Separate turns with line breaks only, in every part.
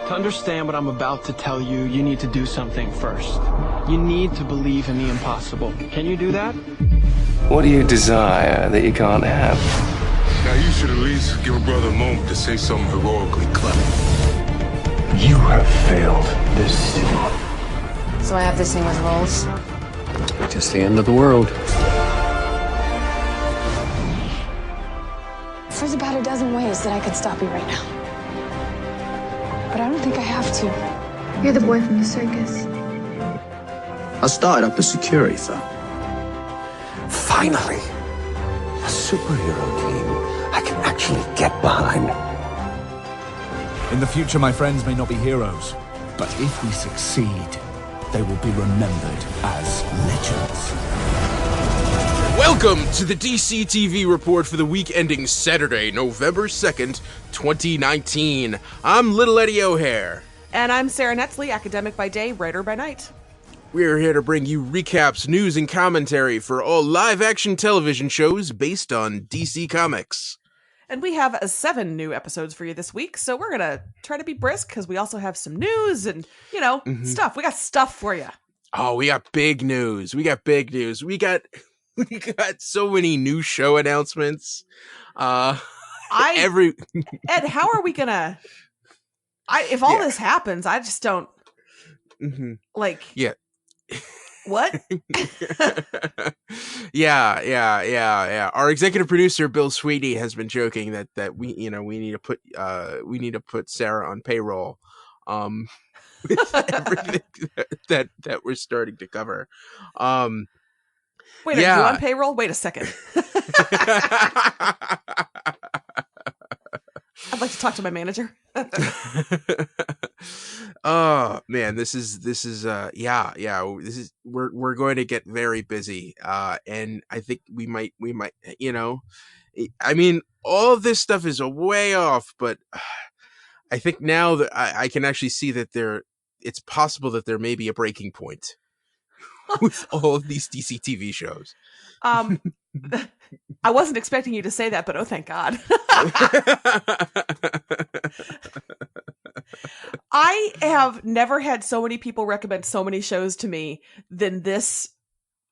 To understand what I'm about to tell you, you need to do something first. You need to believe in the impossible. Can you do that?
What do you desire that you can't have?
Now you should at least give a brother a moment to say something heroically clever.
You have failed this city.
So I have this thing with roles?
Just the end of the world.
There's about a dozen ways that I could stop you right now. But I don't think I have to.
You're the boy from the circus.
I started up a security firm.
Finally, a superhero team I can actually get behind.
In the future, my friends may not be heroes, but if we succeed, they will be remembered as legends.
Welcome to the DC TV report for the week ending Saturday, November 2nd, 2019. I'm Little Eddie O'Hare.
And I'm Sarah Netzley, academic by day, writer by night.
We're here to bring you recaps, news, and commentary for all live-action television shows based on DC Comics.
And we have 7 new episodes for you this week, so we're going to try to be brisk because we also have some news and, stuff. We got stuff for you.
Oh, we got big news. We got so many new show announcements.
Ed, how are we going to... If all this happens, I just don't...
Yeah.
What?
Yeah. Our executive producer Bill Sweetie has been joking that we need to put Sarah on payroll, with everything that we're starting to cover.
Wait, are you on payroll? Wait a second. I'd like to talk to my manager.
Oh man, we're going to get very busy. And I think we might, I mean, all of this stuff is a way off, but I think now that I can actually see that it's possible that there may be a breaking point with all of these DC TV shows.
I wasn't expecting you to say that, but oh, thank God. I have never had so many people recommend so many shows to me than this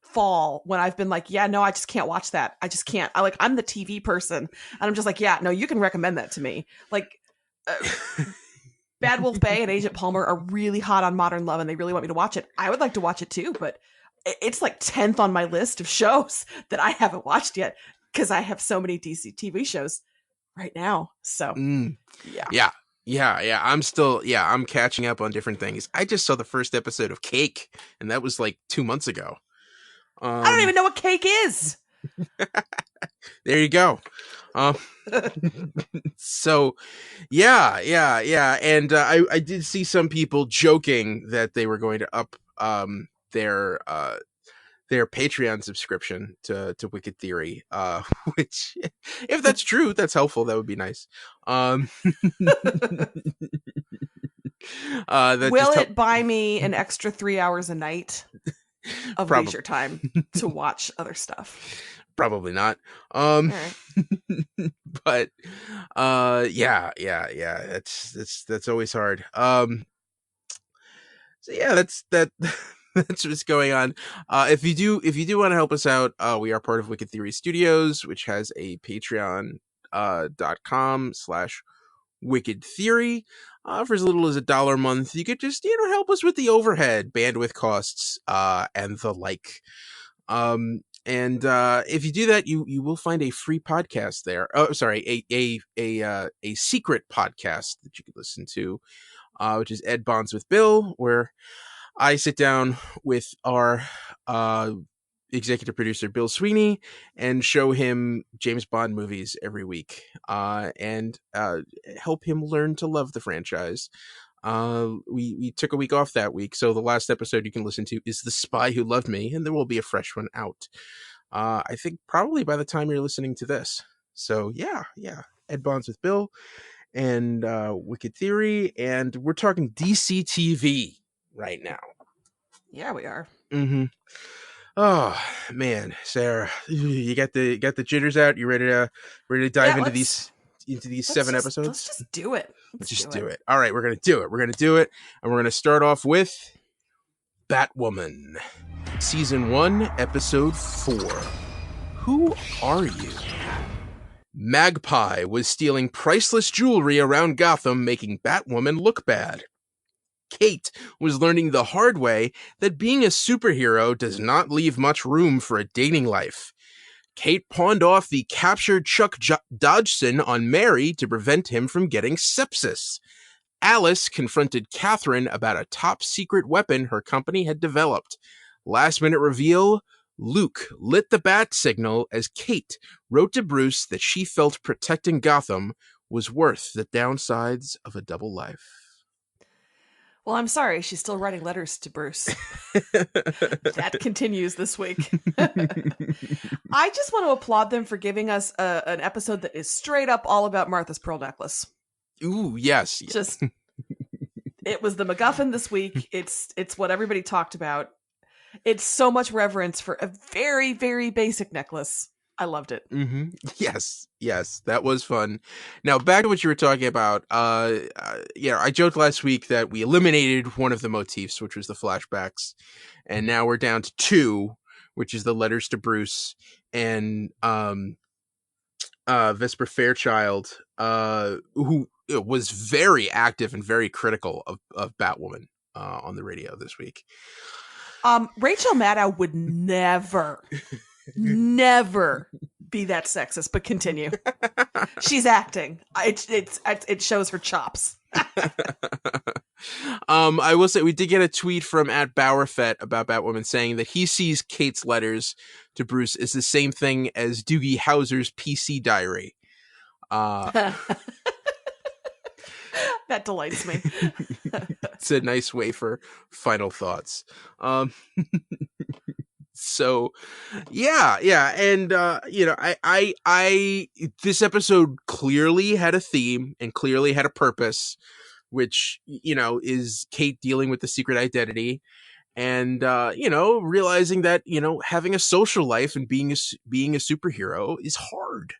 fall when I've been like, yeah, no, I just can't watch that. I just can't. I'm the TV person and I'm just like, yeah, no, you can recommend that to me. Bad Wolf Bay and Agent Palmer are really hot on Modern Love and they really want me to watch it. I would like to watch it too, but it's 10th on my list of shows that I haven't watched yet because I have so many DC TV shows right now. So, yeah. I'm catching up on different things. I just saw the first episode of Cake, and that was 2 months ago. I don't even know what Cake is.
There you go. So, yeah. And I did see some people joking that they were going to up their Patreon subscription to Wicked Theory, which, if that's true, that's helpful. That would be nice.
Will it buy me an extra 3 hours a night of leisure time to watch other stuff?
Probably not.
Right.
But yeah. That's always hard. So yeah, that's what's going on. If you do want to help us out, we are part of Wicked Theory Studios, which has a patreon.com/Wicked Theory. For as little as $1 a month, you could just help us with the overhead, bandwidth costs, and the like. And if you do that, you will find a free podcast there. Oh, sorry, a secret podcast that you can listen to, which is Ed Bonds with Bill, where I sit down with our executive producer, Bill Sweeney, and show him James Bond movies every week and help him learn to love the franchise. We took a week off that week, so the last episode you can listen to is The Spy Who Loved Me, and there will be a fresh one out. I think probably by the time you're listening to this. So yeah. Ed Bonds with Bill and Wicked Theory, and we're talking DC TV right now.
Yeah, we are.
Mm-hmm. Oh man, Sarah, you got the jitters out. You ready to dive into these these 7 episodes?
Let's just do it.
Let's just do it. All right, we're gonna do it. We're gonna do it, and we're gonna start off with Batwoman, season 1, episode 4. Who are you? Magpie was stealing priceless jewelry around Gotham, making Batwoman look bad. Kate was learning the hard way that being a superhero does not leave much room for a dating life. Kate pawned off the captured Chuck Dodgson on Mary to prevent him from getting sepsis. Alice confronted Catherine about a top-secret weapon her company had developed. Last-minute reveal, Luke lit the bat signal as Kate wrote to Bruce that she felt protecting Gotham was worth the downsides of a double life.
Well, I'm sorry. She's still writing letters to Bruce. That continues this week. I just want to applaud them for giving us an episode that is straight up all about Martha's pearl necklace.
Ooh, yes.
Just, it was the MacGuffin this week. It's what everybody talked about. It's so much reverence for a very, very basic necklace. I loved it.
Mm-hmm. Yes, that was fun. Now, back to what you were talking about. I joked last week that we eliminated one of the motifs, which was the flashbacks, and now we're down to 2, which is the letters to Bruce and Vesper Fairchild, who was very active and very critical of Batwoman on the radio this week.
Rachel Maddow would never be that sexist, but continue. She's acting. It shows her chops.
I will say we did get a tweet from @Bowerfett about Batwoman saying that he sees Kate's letters to Bruce as the same thing as Doogie Howser's PC diary.
That delights me.
It's a nice way for final thoughts. So yeah. And, I this episode clearly had a theme and clearly had a purpose, which, is Kate dealing with the secret identity and, realizing that, having a social life and being a superhero is hard.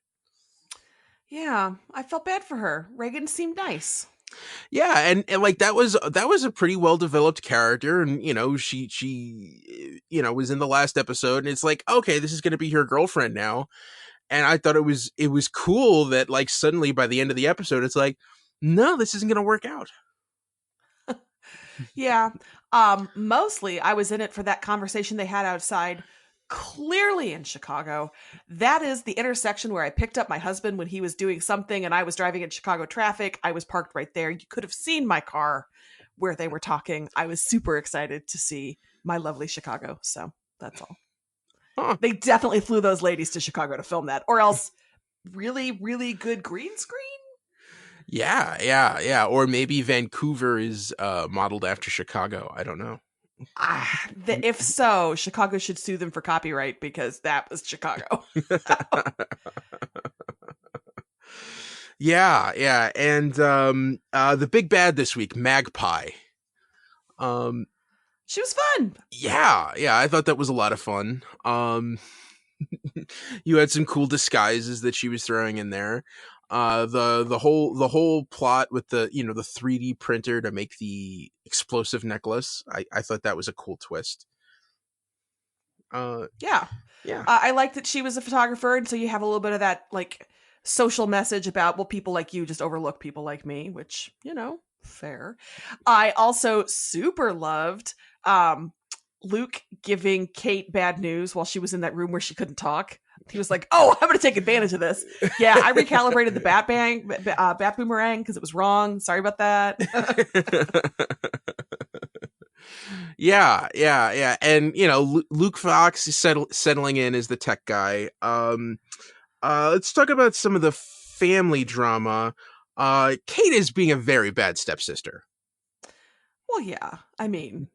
Yeah, I felt bad for her. Reagan seemed nice.
Yeah, and like that was a pretty well developed character, and she was in the last episode, and it's like, okay, this is going to be her girlfriend now, and I thought it was cool that like suddenly by the end of the episode, it's like, no, this isn't going to work out.
Yeah, mostly I was in it for that conversation they had outside. Clearly in Chicago. That is the intersection where I picked up my husband when he was doing something and I was driving in Chicago traffic. I was parked right there. You could have seen my car where they were talking. I was super excited to see my lovely Chicago. So that's all. Huh. They definitely flew those ladies to Chicago to film that, or else really, really good green screen.
Yeah. Or maybe Vancouver is modeled after Chicago. I don't know.
If so, Chicago should sue them for copyright because that was Chicago.
Yeah. And the big bad this week, Magpie.
She was fun.
Yeah. I thought that was a lot of fun. You had some cool disguises that she was throwing in there. The whole plot with the the 3D printer to make the explosive necklace. I thought that was a cool twist.
Yeah. I like that she was a photographer, and so you have a little bit of that like social message about, well, people like you just overlook people like me, which fair. I also super loved Luke giving Kate bad news while she was in that room where she couldn't talk. He was like, "Oh, I'm going to take advantage of this." Yeah, I recalibrated the bat boomerang because it was wrong. Sorry about that.
Yeah. And Luke Fox is settling in as the tech guy. Let's talk about some of the family drama. Kate is being a very bad stepsister.
Well, yeah. I mean,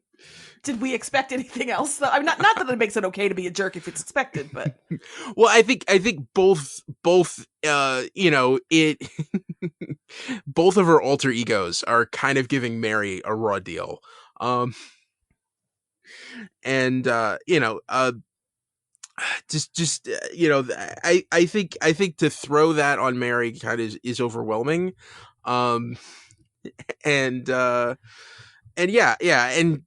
did we expect anything else? Though? I'm not that it makes it okay to be a jerk if it's expected, but
well, I think both it both of her alter egos are kind of giving Mary a raw deal. I think to throw that on Mary kind of is overwhelming. Um, and yeah, and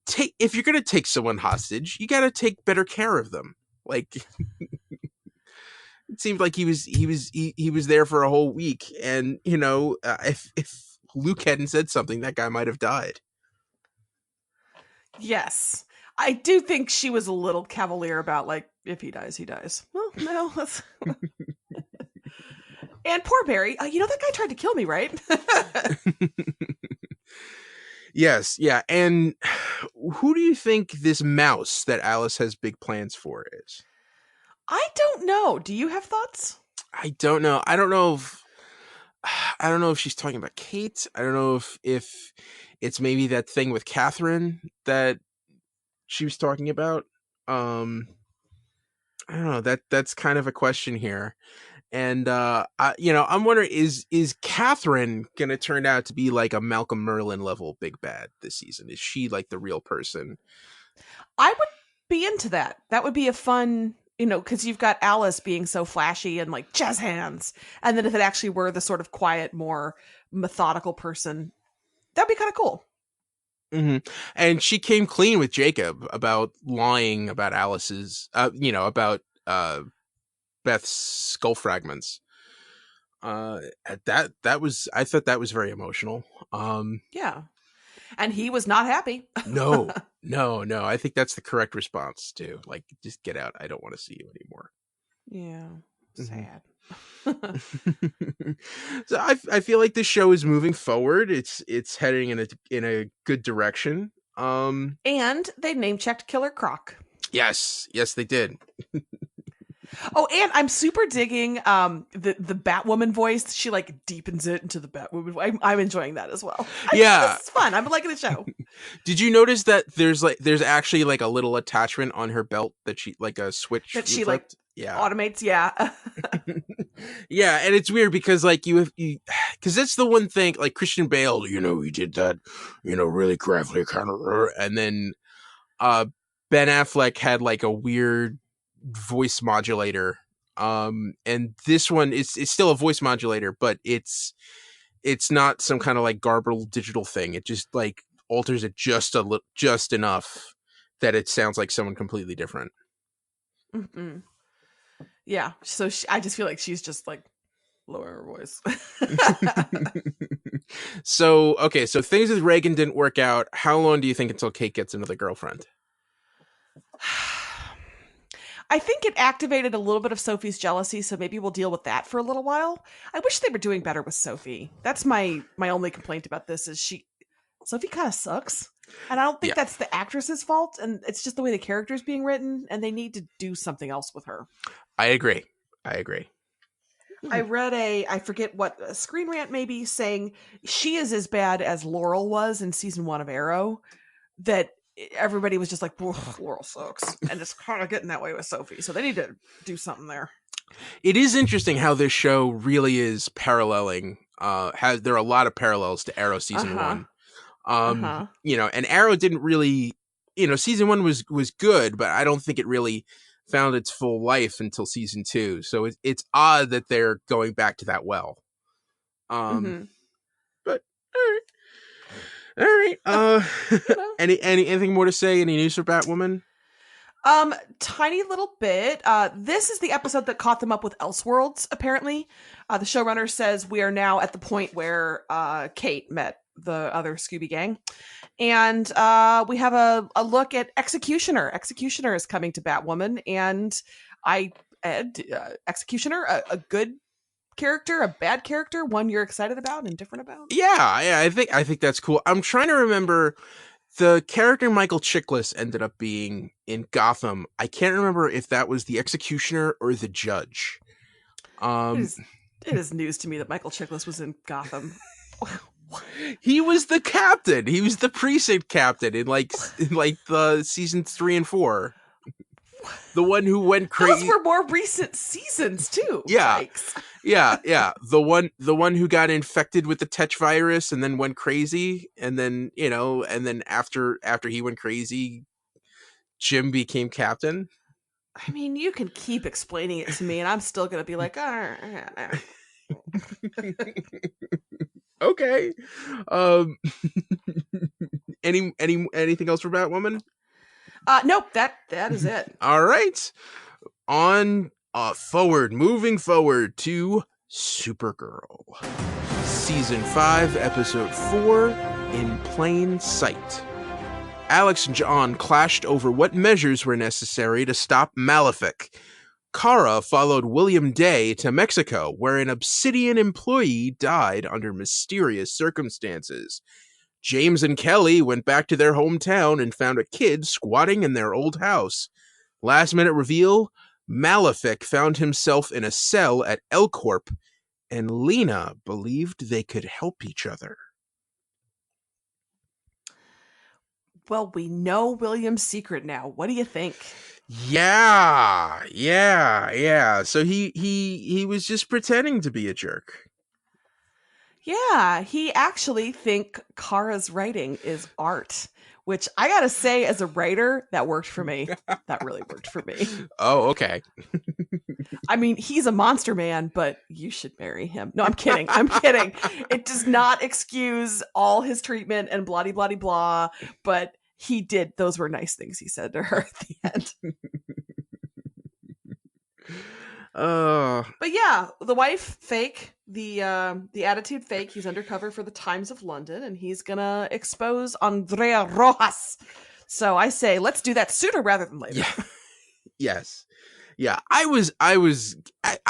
take if you're gonna take someone hostage, you got to take better care of them. Like it seemed like he was there for a whole week, and if Luke hadn't said something, that guy might have died.
Yes. I do think she was a little cavalier about, like, if he dies, he dies. Well, no. And poor Barry. That guy tried to kill me, right?
Yes, yeah. And who do you think this mouse that Alice has big plans for is?
I don't know. Do you have thoughts?
I don't know. I don't know if she's talking about Kate. I don't know if it's maybe that thing with Catherine that she was talking about. I don't know. That's kind of a question here. And I'm wondering, is Catherine gonna turn out to be like a Malcolm Merlyn level big bad this season? Is she like the real person?
I would be into that. That would be a fun, because you've got Alice being so flashy and like jazz hands, and then if it actually were the sort of quiet, more methodical person, that'd be kind of cool.
Mm-hmm. And she came clean with Jacob about lying about Alice's, about Beth's skull fragments. I thought that was very emotional.
Yeah, and he was not happy.
No. I think that's the correct response too. Like, just get out. I don't want to see you anymore.
Yeah, sad.
So I feel like this show is moving forward. It's heading in a good direction.
And they name checked Killer Croc.
Yes, they did.
Oh, and I'm super digging the Batwoman voice. She like deepens it into the Batwoman. I'm enjoying that as well.
Yeah,
it's fun. I'm liking the show.
Did you notice that there's actually like a little attachment on her belt that she like a switch
that she like automates? Yeah.
Yeah, and it's weird because like because that's the one thing, like Christian Bale, he did that, really craftily kind of, and then Ben Affleck had like a weird voice modulator, and this one it's still a voice modulator, but it's not some kind of like garbled digital thing. It just like alters it just enough that it sounds like someone completely different.
Mm-hmm. Yeah, so I just feel like she's just like lower her voice.
So things with Reagan didn't work out. How long do you think until Kate gets another girlfriend?
I think it activated a little bit of Sophie's jealousy, so maybe we'll deal with that for a little while. I wish they were doing better with Sophie. That's my only complaint about this is Sophie kind of sucks. And I don't think that's the actress's fault, and it's just the way the character's being written, and they need to do something else with her.
I agree.
I read I forget what, a Screen Rant maybe, saying she is as bad as Laurel was in season 1 of Arrow, that everybody was just like, Laurel sucks. And it's kind of getting that way with Sophie. So they need to do something there.
It is interesting how this show really is paralleling. There are a lot of parallels to Arrow season 1. And Arrow didn't really, season 1 was good, but I don't think it really found its full life until season 2. So it's odd that they're going back to that well. But all right. Anything more to say? Any news for Batwoman?
Tiny little bit. This is the episode that caught them up with Elseworlds, apparently. The showrunner says we are now at the point where Kate met the other Scooby Gang. And we have a look at Executioner. Executioner is coming to Batwoman, and Executioner, a good character, a bad character, one you're excited about and different about?
Yeah, I think that's cool. I'm trying to remember the character Michael Chiklis ended up being in Gotham. I can't remember if that was the Executioner or the Judge.
It is news to me that Michael Chiklis was in Gotham.
He was the captain. He was the precinct captain in like the season 3 and 4. The one who went crazy.
Those were more recent seasons too.
Yeah.
Yikes.
Yeah. The one who got infected with the Tetch virus and then went crazy, and then after he went crazy, Jim became captain.
I mean, you can keep explaining it to me, and I'm still gonna be like,
Okay. Anything else for Batwoman?
Nope. That is it.
All right. Moving forward to Supergirl. Season 5, Episode 4, In Plain Sight. Alex and John clashed over what measures were necessary to stop Malefic. Kara followed William Day to Mexico, where an Obsidian employee died under mysterious circumstances. James and Kelly went back to their hometown and found a kid squatting in their old house. Last minute reveal, Malefic found himself in a cell at L Corp, and Lena believed they could help each other.
Well, we know William's secret now. What do you think?
Yeah. So he was just pretending to be a jerk.
Yeah, he actually think Kara's writing is art, which I gotta say, as a writer, that worked for me. That really worked for me.
Oh, okay.
I mean, he's a monster man, but you should marry him. No, I'm kidding. It does not excuse all his treatment and blah, blah, blah, blah, but he did. Those were nice things he said to her at the end. But yeah, the wife fake, the attitude fake. He's undercover for the Times of London, and he's gonna expose Andrea Rojas. So I say, let's do that sooner rather than later.
Yeah. Yes. Yeah, I was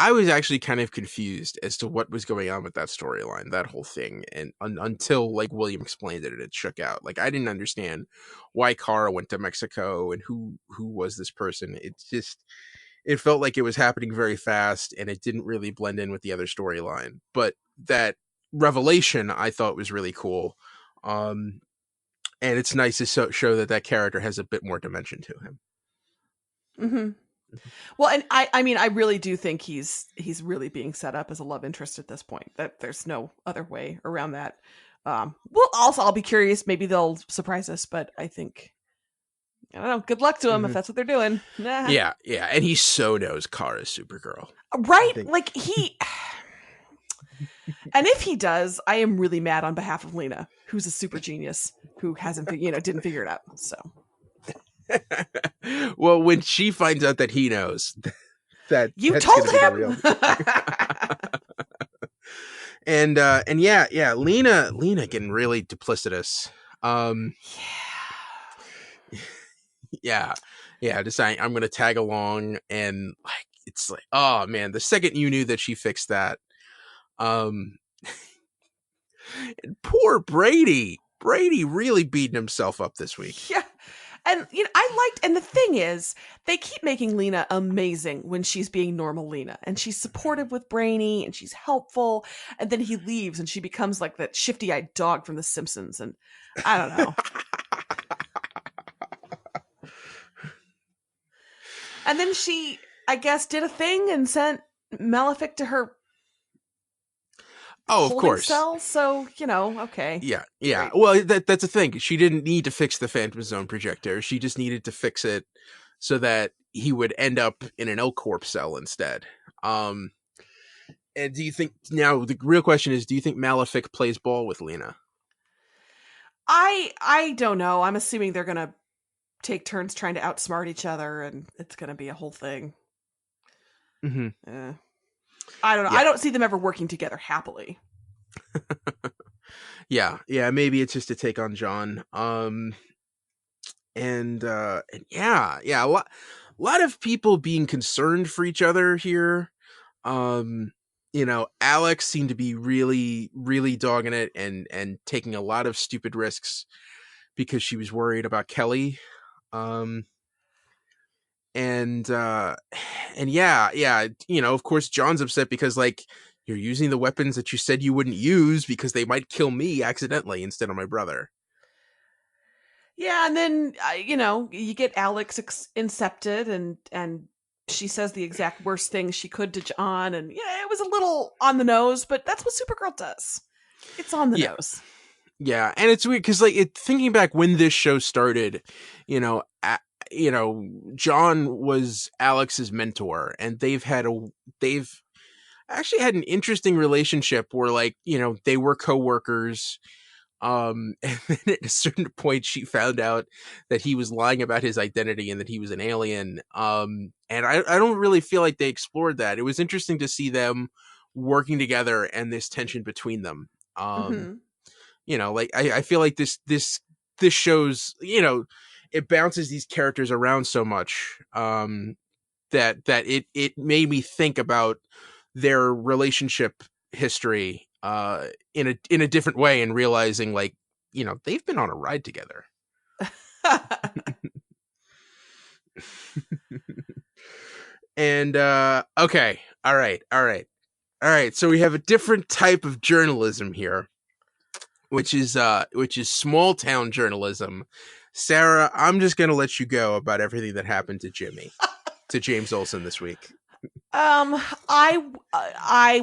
actually kind of confused as to what was going on with that storyline, that whole thing, and until like William explained it, and it shook out. Like I didn't understand why Kara went to Mexico and who was this person. It felt like it was happening very fast, and it didn't really blend in with the other storyline. But that revelation I thought was really cool, and it's nice to show that character has a bit more dimension to him.
Mm-hmm. Well, and I mean, I really do think he's really being set up as a love interest at this point. That there's no other way around that. Well, also, I'll be curious. Maybe they'll surprise us, but I think, I don't know. Good luck to him if that's what they're doing. Nah.
Yeah, and he so knows Kara's Supergirl,
right? Like he, and if he does, I am really mad on behalf of Lena, who's a super genius who hasn't, didn't figure it out. So.
Well, when she finds out that he knows that
you told him,
and yeah, Lena getting really duplicitous. Yeah, deciding I'm going to tag along, and like it's like, oh man, the second you knew that she fixed that, and poor Brady really beating himself up this week.
Yeah. And and the thing is, they keep making Lena amazing when she's being normal Lena, and she's supportive with Brainy, and she's helpful, and then he leaves, and she becomes like that shifty-eyed dog from The Simpsons, and I don't know. And then she, I guess, did a thing and sent Malefic to her.
Oh, of course.
Cell, so, okay.
Yeah. Well, that's the thing. She didn't need to fix the Phantom Zone projector. She just needed to fix it so that he would end up in an L Corp cell instead. And do you think, now the real question is, do you think Malefic plays ball with Lena?
I don't know. I'm assuming they're going to take turns trying to outsmart each other, and it's going to be a whole thing.
Mm-hmm.
I don't know. Yeah. I don't see them ever working together happily.
Yeah. Maybe it's just to take on John. And yeah, a lot of people being concerned for each other here. Alex seemed to be really, really dogging it and taking a lot of stupid risks because she was worried about Kelly. And yeah, of course John's upset because like you're using the weapons that you said you wouldn't use because they might kill me accidentally instead of my brother.
Yeah, and then you get Alex incepted, and she says the exact worst thing she could to John, and yeah, it was a little on the nose, but that's what Supergirl does. It's on the nose. Yeah,
and it's weird because like thinking back when this show started, John was Alex's mentor, and they've actually had an interesting relationship where, like, they were coworkers. And then at a certain point, she found out that he was lying about his identity and that he was an alien. And I don't really feel like they explored that. It was interesting to see them working together and this tension between them. Like I feel like this shows, it bounces these characters around so much that it made me think about their relationship history in a different way, and realizing, like, they've been on a ride together. And okay, all right. So we have a different type of journalism here, which is small town journalism. Sarah, I'm just gonna let you go about everything that happened to James Olsen this week.
I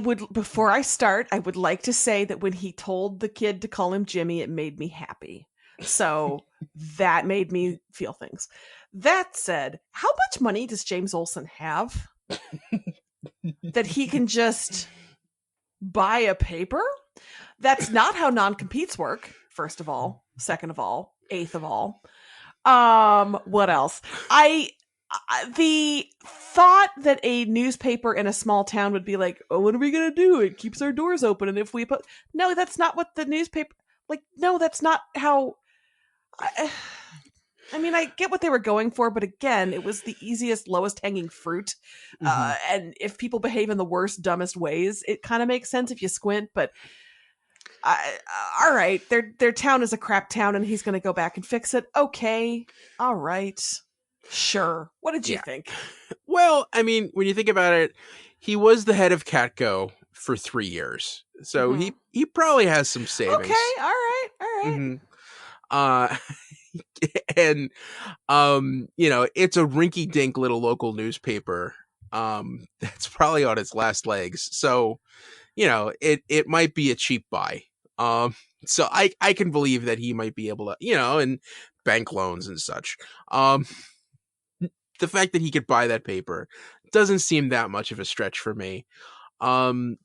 would, before I start, I would like to say that when he told the kid to call him Jimmy, it made me happy. So that made me feel things. That said, how much money does James Olsen have that he can just buy a paper? That's not how non-competes work, first of all. Second of all. Eighth of all. What else? The thought that a newspaper in a small town would be like, oh, what are we going to do? It keeps our doors open. And if we put... No, that's not what the newspaper... Like, no, that's not how... I mean, I get what they were going for, but again, it was the easiest, lowest hanging fruit. And if people behave in the worst, dumbest ways, it kind of makes sense if you squint, but... all right, their town is a crap town and he's going to go back and fix it. Okay, all right. Sure. What did you think?
Well, I mean, when you think about it, he was the head of Catco for 3 years. So he probably has some savings.
Okay, all right.
And it's a rinky-dink little local newspaper that's probably on its last legs. So, it might be a cheap buy. So I can believe that he might be able to, and bank loans and such. The fact that he could buy that paper doesn't seem that much of a stretch for me. I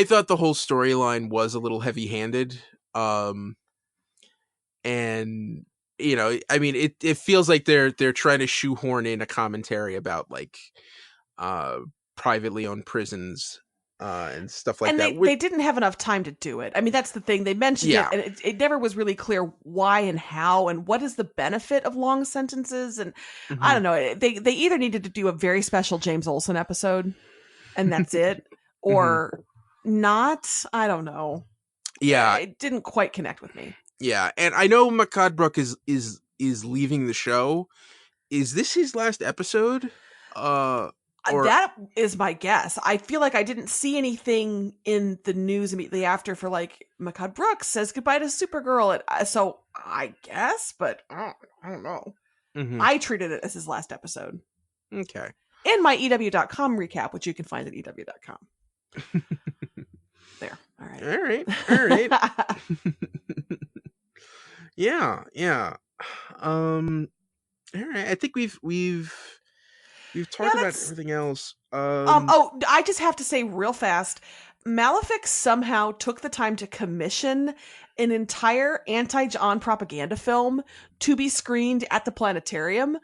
thought the whole storyline was a little heavy-handed. And I mean, it feels like they're trying to shoehorn in a commentary about, like, privately owned prisons and stuff like that.
And they didn't have enough time to do it. I mean, that's the thing. They mentioned it, and it never was really clear why and how, and what is the benefit of long sentences. And I don't know. They either needed to do a very special James Olsen episode, and that's it, or not. I don't know.
Yeah,
it didn't quite connect with me.
Yeah, and I know McCudbrook is leaving the show. Is this his last episode?
That is my guess. I feel like I didn't see anything in the news immediately after for, like, McCudbrook says goodbye to Supergirl. So I guess, but I don't know. I treated it as his last episode.
Okay.
In my EW.com recap, which you can find at EW.com. There. All right.
Yeah. All right. I think we've talked about everything else.
I just have to say real fast, Malefic somehow took the time to commission an entire anti-John propaganda film to be screened at the planetarium.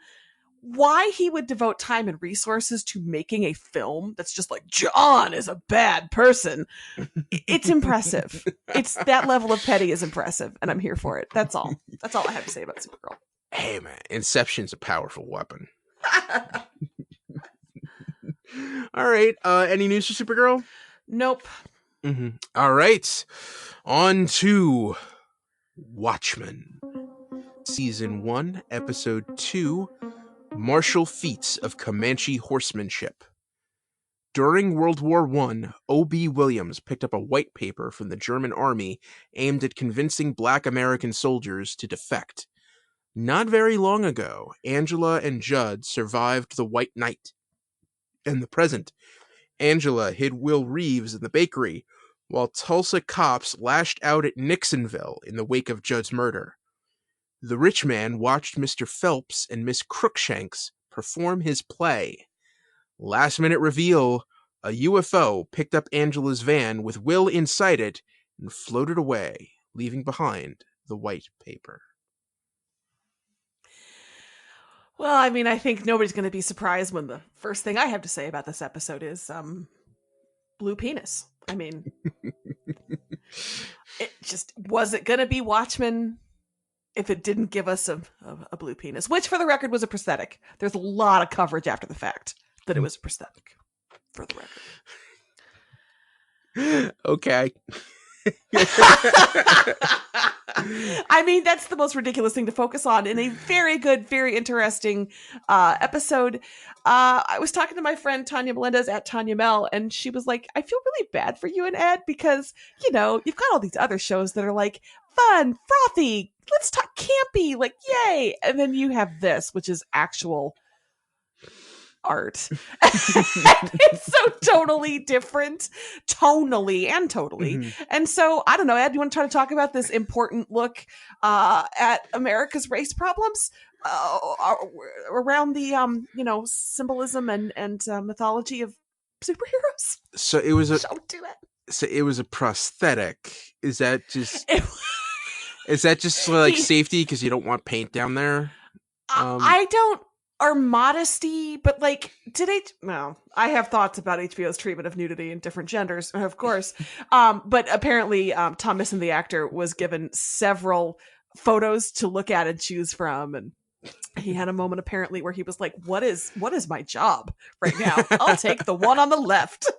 Why he would devote time and resources to making a film that's just like, John is a bad person. It's impressive. It's that level of petty is impressive, and I'm here for it. That's all. That's all I have to say about Supergirl.
Hey, man, Inception's a powerful weapon. All right. Any news for Supergirl?
Nope.
All right. On to Watchmen. Season 1, Episode 2, Martial Feats of Comanche Horsemanship. During World War I, O.B. Williams picked up a white paper from the German army aimed at convincing black American soldiers to defect. Not very long ago, Angela and Judd survived the White Night. In the present, Angela hid Will Reeves in the bakery, while Tulsa cops lashed out at Nixonville in the wake of Judd's murder. The rich man watched Mr. Phelps and Miss Crookshanks perform his play. Last minute reveal, a UFO picked up Angela's van with Will inside it and floated away, leaving behind the white paper.
Well, I mean, I think nobody's going to be surprised when the first thing I have to say about this episode is blue penis. I mean, was it going to be Watchmen if it didn't give us a blue penis, which for the record was a prosthetic. There's a lot of coverage after the fact that it was a prosthetic, for the record.
Okay.
I mean, that's the most ridiculous thing to focus on in a very good, very interesting episode. I was talking to my friend Tanya Melendez at Tanya Mel, and she was like, I feel really bad for you and Ed because, you know, you've got all these other shows that are like fun, frothy, let's talk campy, like, yay. And then you have this, which is actual art. It's so totally different, tonally and totally. Mm-hmm. And so, I don't know, Ed, you want to try to talk about this important look at America's race problems around the, you know, symbolism and mythology of superheroes?
So it was
Don't do it.
So it was a prosthetic. Is that just like safety because you don't want paint down there?
I don't. Or modesty, but like, no, I have thoughts about HBO's treatment of nudity in different genders, of course. But apparently, Tom Mison, the actor, was given several photos to look at and choose from, and he had a moment apparently where he was like, "What is my job right now? I'll take the one on the left."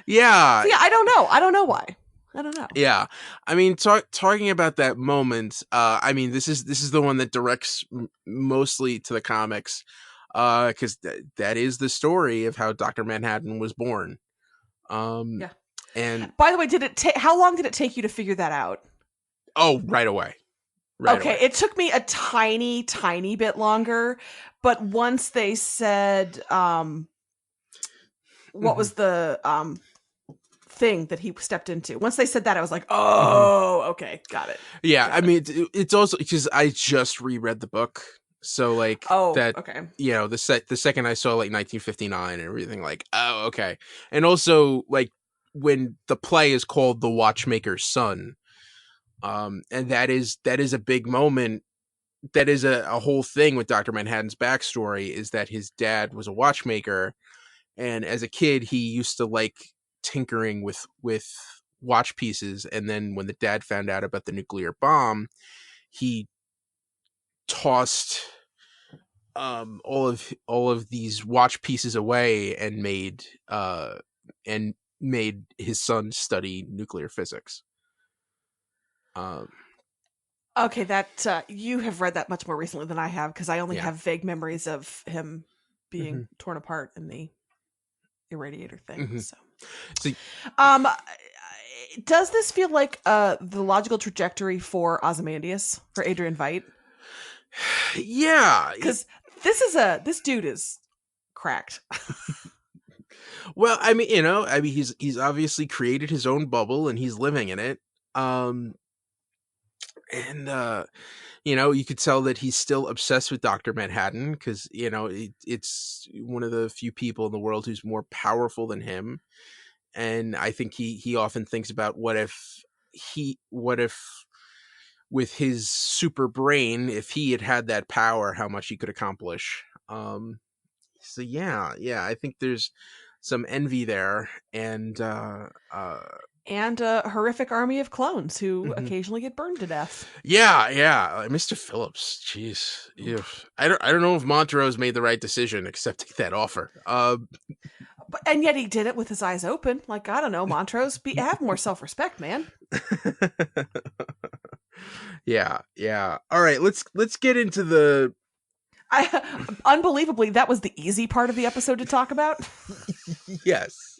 Yeah.
So yeah, I don't know. I don't know why. I don't know.
Yeah, I mean, talking about that moment. I mean, this is the one that directs mostly to the comics, because that is the story of how Dr. Manhattan was born. Yeah. And
by the way, how long did it take you to figure that out?
Oh, right away.
Okay, it took me a tiny, tiny bit longer, but once they said, what was the thing that he stepped into, once they said that, I was like, oh, okay, got it.
Yeah, I mean, it's also because I just reread the book, so like,
okay,
you know, the second I saw like 1959 and everything, like, oh, okay. And also, like, when the play is called The Watchmaker's Son, and that is a big moment. That is a whole thing with Dr. Manhattan's backstory, is that his dad was a watchmaker, and as a kid he used to like tinkering with watch pieces, and then when the dad found out about the nuclear bomb, he tossed all of these watch pieces away and made his son study nuclear physics.
Okay, that you have read that much more recently than I have, because I only have vague memories of him being torn apart in the irradiator thing. So does this feel like the logical trajectory for Ozymandias, for Adrian Veidt?
Yeah,
because this dude is cracked.
Well, I mean, you know, he's obviously created his own bubble and he's living in it. And you know, you could tell that he's still obsessed with Dr. Manhattan, because, you know, it's one of the few people in the world who's more powerful than him. And I think he often thinks about what if with his super brain, if he had that power, how much he could accomplish. So yeah, I think there's some envy there, and a
horrific army of clones who occasionally get burned to death.
Yeah. Mr. Phillips, jeez. I don't know if Montrose made the right decision accepting that offer.
And yet he did it with his eyes open. Like, I don't know, Montrose, have more self-respect, man.
Yeah. All right, let's get into the...
Unbelievably, that was the easy part of the episode to talk about.
Yes.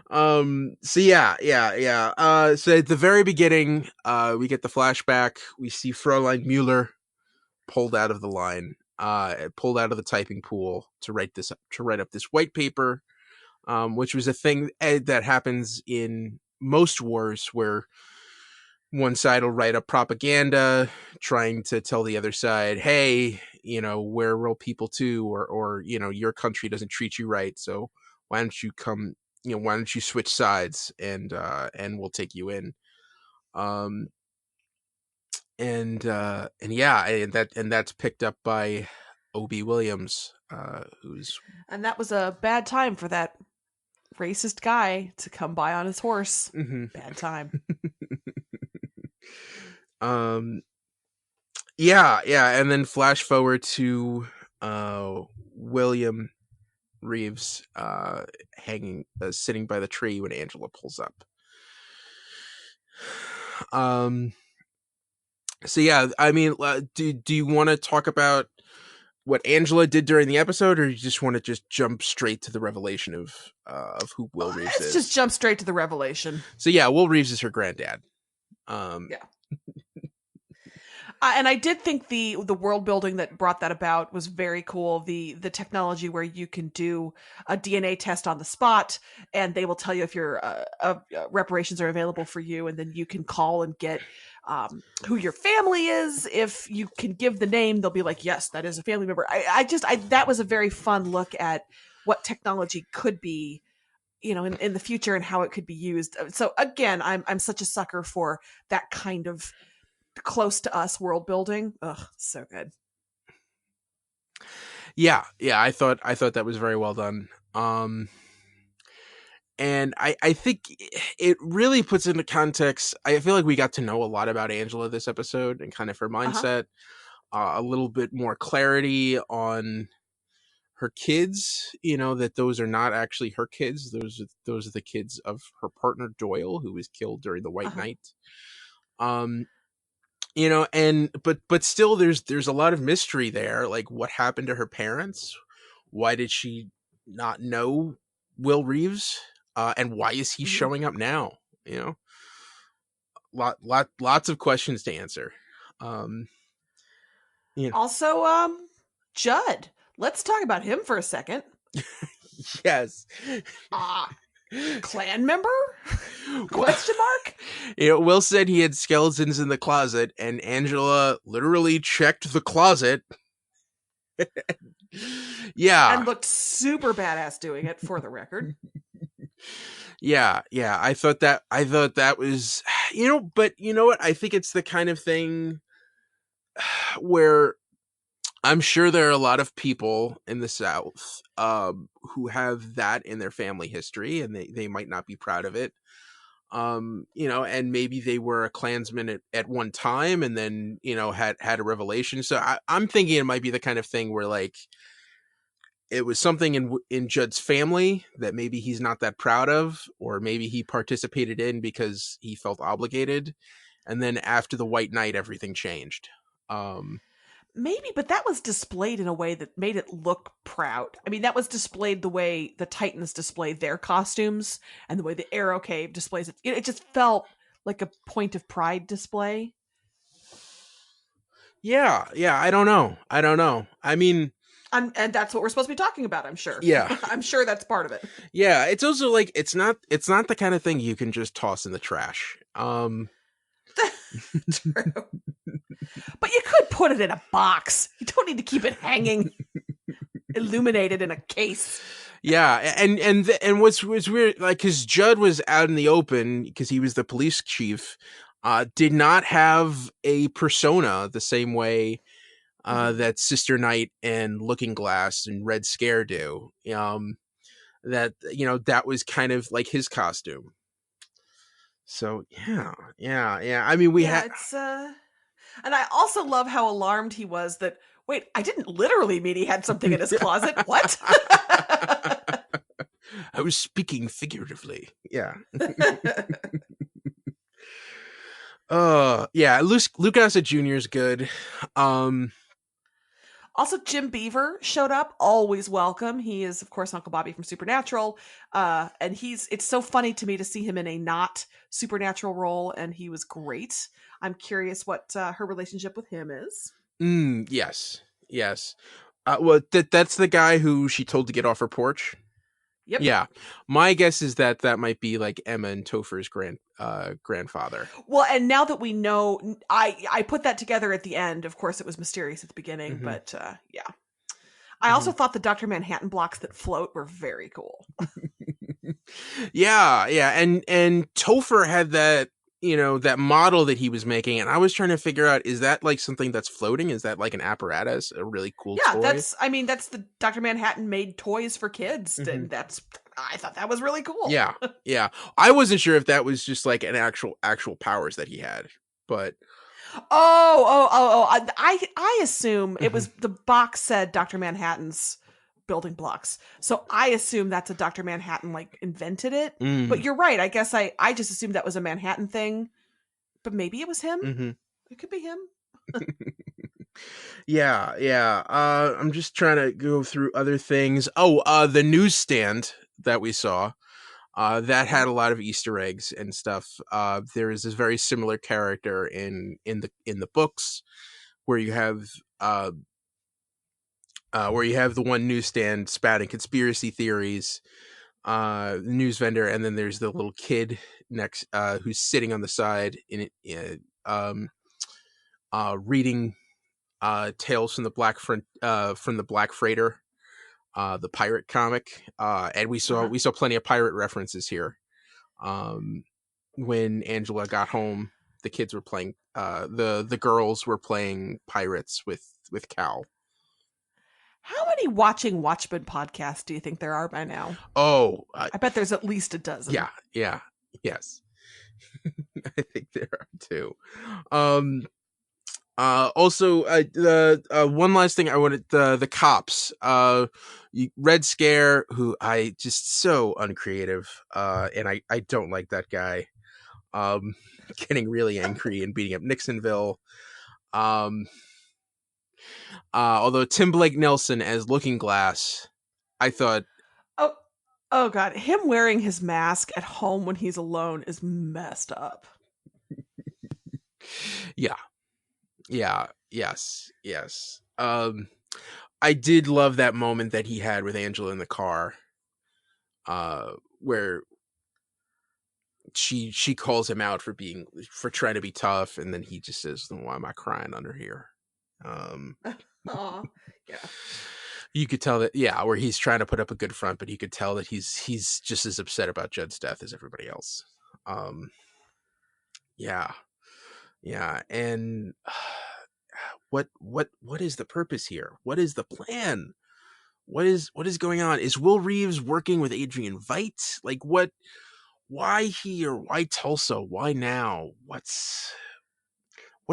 So yeah. So at the very beginning, we get the flashback. We see Fräulein Mueller pulled out of the line, pulled out of the typing pool to write up this white paper, which was a thing that happens in most wars where one side will write up propaganda trying to tell the other side, hey, we're real people too, or your country doesn't treat you right, so why don't you come, why don't you switch sides, and we'll take you in. And that's picked up by Obie Williams,
And that was a bad time for that racist guy to come by on his horse.
Mm-hmm.
Bad time.
And then flash forward to William Reeves sitting by the tree when Angela pulls up. So yeah, I mean, do you want to talk about what Angela did during the episode, or you just want to just jump straight to the revelation of who Will Reeves is?
Let's just jump straight to the revelation.
So yeah, Will Reeves is her granddad.
Yeah. And I did think the world building that brought that about was very cool. The technology where you can do a DNA test on the spot, and they will tell you if your reparations are available for you, and then you can call and get who your family is. If you can give the name, they'll be like, yes, that is a family member. I that was a very fun look at what technology could be, in the future, and how it could be used. So again, I'm such a sucker for that kind of close to us world building. Ugh, so good.
Yeah, I thought that was very well done. And I think it really puts into context. I feel like we got to know a lot about Angela this episode and kind of her mindset, a little bit more clarity on her kids, that those are not actually her kids. Those are the kids of her partner Doyle, who was killed during the White Night. But still there's a lot of mystery there. Like, what happened to her parents? Why did she not know Will Reeves? And why is he showing up now? Lots of questions to answer.
Also, Judd. Let's talk about him for a second.
Yes.
Clan member? Question mark?
Will said he had skeletons in the closet, and Angela literally checked the closet. Yeah.
And looked super badass doing it, for the record.
Yeah. I thought that was, but you know what? I think it's the kind of thing where I'm sure there are a lot of people in the South who have that in their family history, and they might not be proud of it. And maybe they were a Klansman at one time, and then, had a revelation. So I'm thinking it might be the kind of thing where, like, it was something in Judd's family that maybe he's not that proud of, or maybe he participated in because he felt obligated. And then after the White Night, everything changed.
Maybe, but that was displayed in a way that made it look proud. I mean, that was displayed the way the Titans display their costumes, and the way the Arrow Cave displays it. It just felt like a point of pride display.
Yeah. I don't know. I mean,
and that's what we're supposed to be talking about, I'm sure.
Yeah.
I'm sure that's part of it.
Yeah, it's also like it's not the kind of thing you can just toss in the trash.
True. But you could put it in a box. You don't need to keep it hanging illuminated in a case.
Yeah, and what's weird, like, because Judd was out in the open because he was the police chief, did not have a persona the same way that Sister Night and Looking Glass and Red Scare do. That was kind of like his costume. So yeah. I mean,
it's and I also love how alarmed he was that, wait, I didn't literally mean he had something in his closet. What?
I was speaking figuratively. Yeah. Luke Gossett Jr. is good.
Also, Jim Beaver showed up. Always welcome. He is, of course, Uncle Bobby from Supernatural. And it's so funny to me to see him in a not Supernatural role, and he was great. I'm curious what her relationship with him is.
Yes. Well, that's the guy who she told to get off her porch.
Yep.
Yeah. My guess is that that might be like Emma and Topher's grandfather.
Well, and now that we know, I put that together at the end. Of course, it was mysterious at the beginning,
Mhm.
but yeah. I also thought the Dr. Manhattan blocks that float were very cool.
Yeah, and Topher had that, that model that he was making, and I was trying to figure out, is that like something that's floating? Is that like an apparatus, a really cool
Yeah,
toy?
that's the Dr. Manhattan made toys for kids, and I thought that was really cool.
Yeah, yeah. I wasn't sure if that was just like an actual powers that he had, but
I assume it was the box said Dr. Manhattan's building blocks. So I assume that's a Dr. Manhattan like invented it. But you're right. I guess I just assumed that was a Manhattan thing. But maybe it was him. It could be him.
Yeah. I'm just trying to go through other things. The newsstand that we saw. That had a lot of Easter eggs and stuff. There is this very similar character in the books where you have the one newsstand spouting conspiracy theories, the news vendor, and then there's the little kid next who's sitting on the side reading tales from the Black Freighter. The pirate comic, and we saw plenty of pirate references here. When Angela got home, the kids were playing. The girls were playing pirates with Cal.
How many watching Watchmen podcasts do you think there are by now?
Oh,
I bet there's at least a dozen.
Yes. I think there are too. Also, the one last thing I wanted, the cops, Red Scare, who I just so uncreative, and I don't like that guy, getting really angry and beating up Nixonville. Although Tim Blake Nelson as Looking Glass, I thought,
oh god, him wearing his mask at home when he's alone is messed up.
Yes. I did love that moment that he had with Angela in the car, where she calls him out for trying to be tough, and then he just says, "Why am I crying under here?"
Aw, yeah.
You could tell that, where he's trying to put up a good front, but you could tell that he's just as upset about Judd's death as everybody else. Yeah, and what is the purpose here? What is the plan? What is going on? Is Will Reeves working with Adrian Veidt? Like, what? Why here? Why Tulsa? Why now? What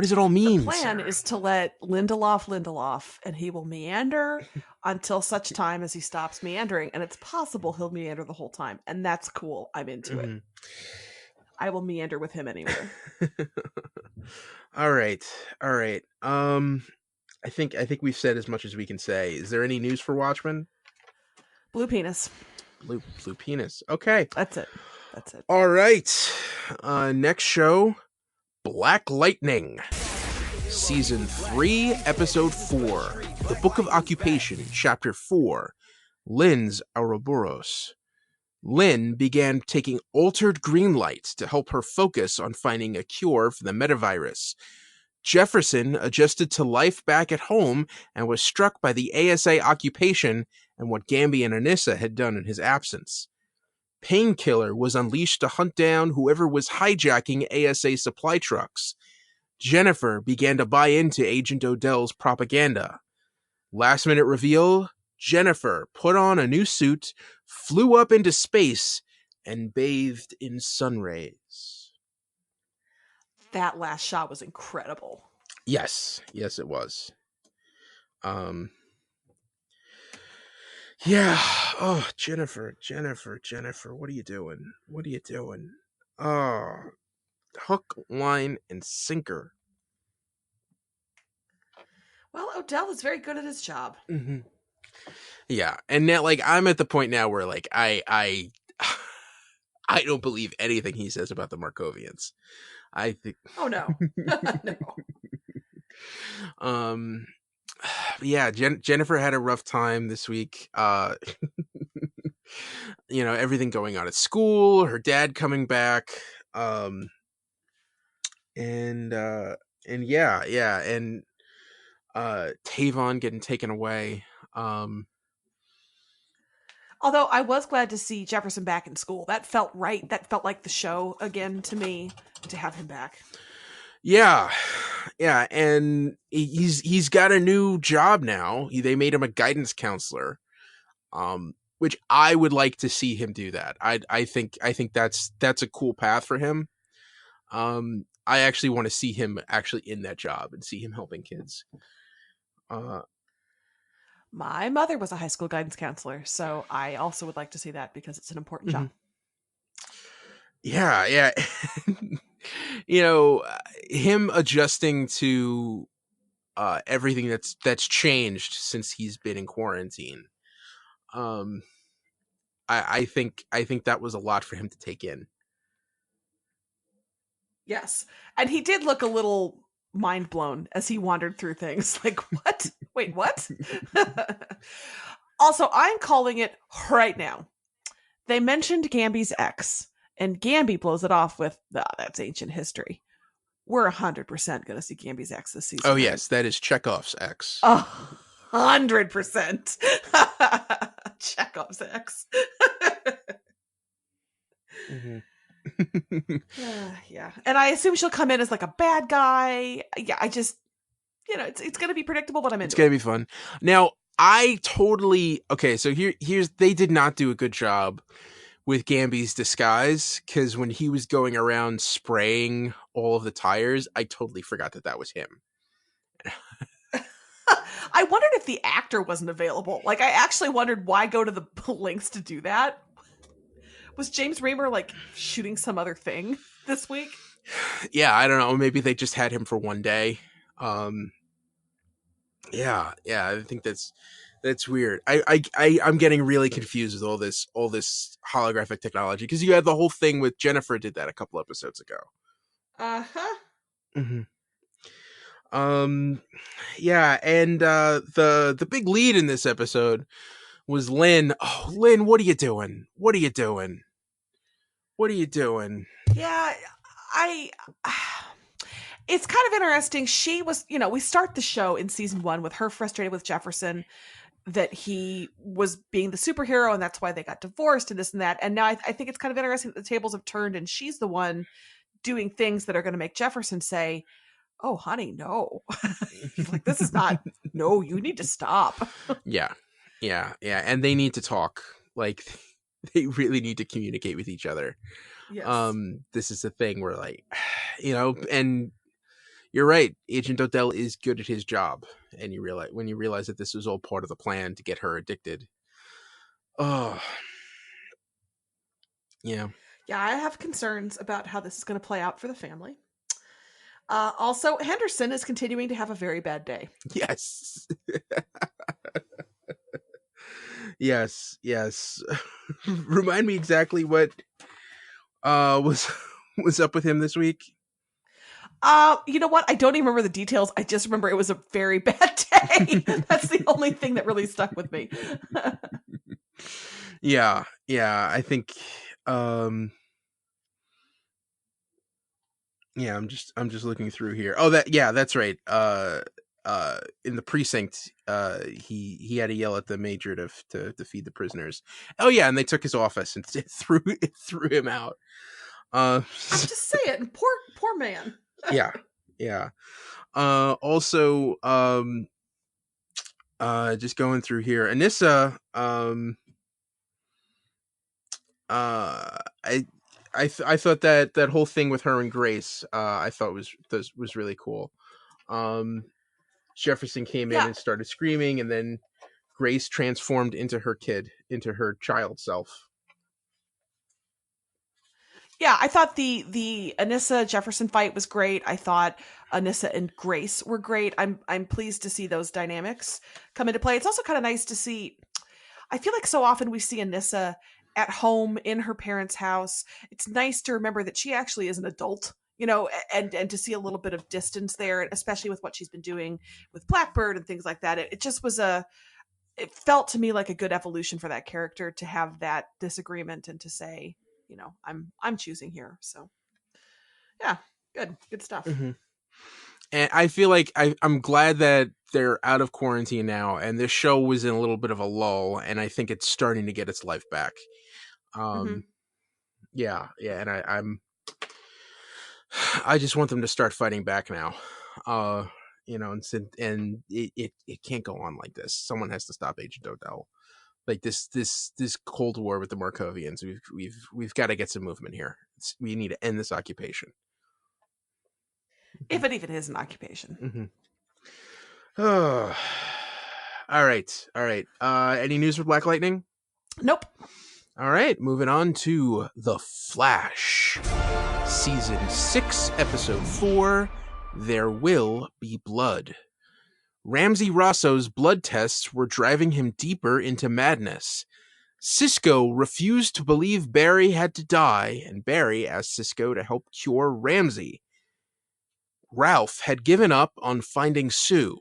does it all mean?
The plan is to let Lindelof, and he will meander until such time as he stops meandering. And it's possible he'll meander the whole time. And that's cool. I'm into it. I will meander with him anywhere.
All right. I think we've said as much as we can say. Is there any news for Watchmen?
Blue penis.
Blue penis. Okay.
That's it.
All right. Next show, Black Lightning. Season 3, Episode 4. The Book of Occupation, Chapter 4. Lynn's Ouroboros. Lynn began taking altered green light to help her focus on finding a cure for the metavirus. Jefferson adjusted to life back at home and was struck by the ASA occupation and what Gamby and Anissa had done in his absence. Painkiller was unleashed to hunt down whoever was hijacking ASA supply trucks. Jennifer began to buy into Agent Odell's propaganda. Last-minute reveal, Jennifer put on a new suit, flew up into space, and bathed in sun rays.
That last shot was incredible.
Yes, it was. Yeah. Oh, Jennifer, what are you doing? Oh, hook, line, and sinker.
Well, Odell is very good at his job.
Mm-hmm. Yeah, and now, like, I'm at the point now where, like, I don't believe anything he says about the Markovians. I think.
Oh no.
No. Yeah, Jennifer had a rough time this week. everything going on at school, her dad coming back, and Tavon getting taken away.
Although I was glad to see Jefferson back in school. That felt right. That felt like the show again to me, to have him back.
Yeah, and he's got a new job now. They made him a guidance counselor, which I would like to see him do that. I think that's a cool path for him. I actually want to see him actually in that job and see him helping kids.
My mother was a high school guidance counselor, so I also would like to see that because it's an important job.
Yeah. Him adjusting to everything that's changed since he's been in quarantine. I think that was a lot for him to take in.
Yes. And he did look a little mind blown as he wandered through things. Like, what? Wait, what? Also, I'm calling it right now. They mentioned Gamby's ex, and Gamby blows it off with, that's ancient history. We're 100% going to see Gamby's ex this season.
Oh, yes. That is Chekhov's ex.
100%. Chekhov's ex.
Mm-hmm.
Yeah. And I assume she'll come in as like a bad guy. Yeah, I just, it's going to be predictable, but I'm into it.
It's going to be fun. Now, so here's, they did not do a good job with Gamby's disguise, because when he was going around spraying all of the tires, I totally forgot that was him.
I wondered if the actor wasn't available. Like, I actually wondered why go to the lengths to do that. Was James Remar like shooting some other thing this week?
Yeah, I don't know. Maybe they just had him for one day. Yeah. I think that's weird. I'm getting really confused with all this holographic technology, because you had the whole thing with Jennifer did that a couple episodes ago.
Mm-hmm.
Yeah, and the big lead in this episode was Lynn. Oh, Lynn, what are you doing?
Yeah, it's kind of interesting. She was, we start the show in season 1 with her frustrated with Jefferson that he was being the superhero and that's why they got divorced and this and that. And now I think it's kind of interesting that the tables have turned and she's the one doing things that are going to make Jefferson say, oh, honey, no. Like, this is not, no, you need to stop.
Yeah. And they need to talk. Like, they really need to communicate with each other.
Yes.
This is the thing where, like, and you're right. Agent Odell is good at his job. And when you realize that this was all part of the plan to get her addicted. Oh, yeah.
Yeah, I have concerns about how this is going to play out for the family. Also, Henderson is continuing to have a very bad day.
Yes. Yes. Remind me exactly what was up with him this week.
You know what? I don't even remember the details. I just remember it was a very bad day. That's the only thing that really stuck with me.
Yeah. I think. Yeah, I'm just looking through here. Oh, that's right. In the precinct, he had to yell at the major to feed the prisoners. Oh yeah, and they took his office and threw him out.
I'm just saying, poor man.
Yeah. Also, just going through here, Anissa. I thought that whole thing with her and Grace, I thought was really cool. Jefferson came in and started screaming, and then Grace transformed into her child self.
Yeah, I thought the Anissa Jefferson fight was great. I thought Anissa and Grace were great. I'm pleased to see those dynamics come into play. It's also kind of nice to see. I feel like so often we see Anissa at home in her parents' house. It's nice to remember that she actually is an adult, and to see a little bit of distance there, especially with what she's been doing with Blackbird and things like that. It just was it felt to me like a good evolution for that character to have that disagreement and to say, I'm choosing here. So yeah, good stuff.
Mm-hmm. And I feel like I'm glad that they're out of quarantine now, and this show was in a little bit of a lull, and I think it's starting to get its life back. Yeah, and I just want them to start fighting back now. And it can't go on like this. Someone has to stop Agent Odell. Like this Cold War with the Markovians. We've got to get some movement here. We need to end this occupation.
If it even is an occupation.
Mm-hmm. Oh. All right. Any news for Black Lightning?
Nope.
All right, moving on to The Flash. Season 6, Episode 4, There Will Be Blood. Ramsey Rosso's blood tests were driving him deeper into madness. Cisco refused to believe Barry had to die, and Barry asked Cisco to help cure Ramsey. Ralph had given up on finding Sue.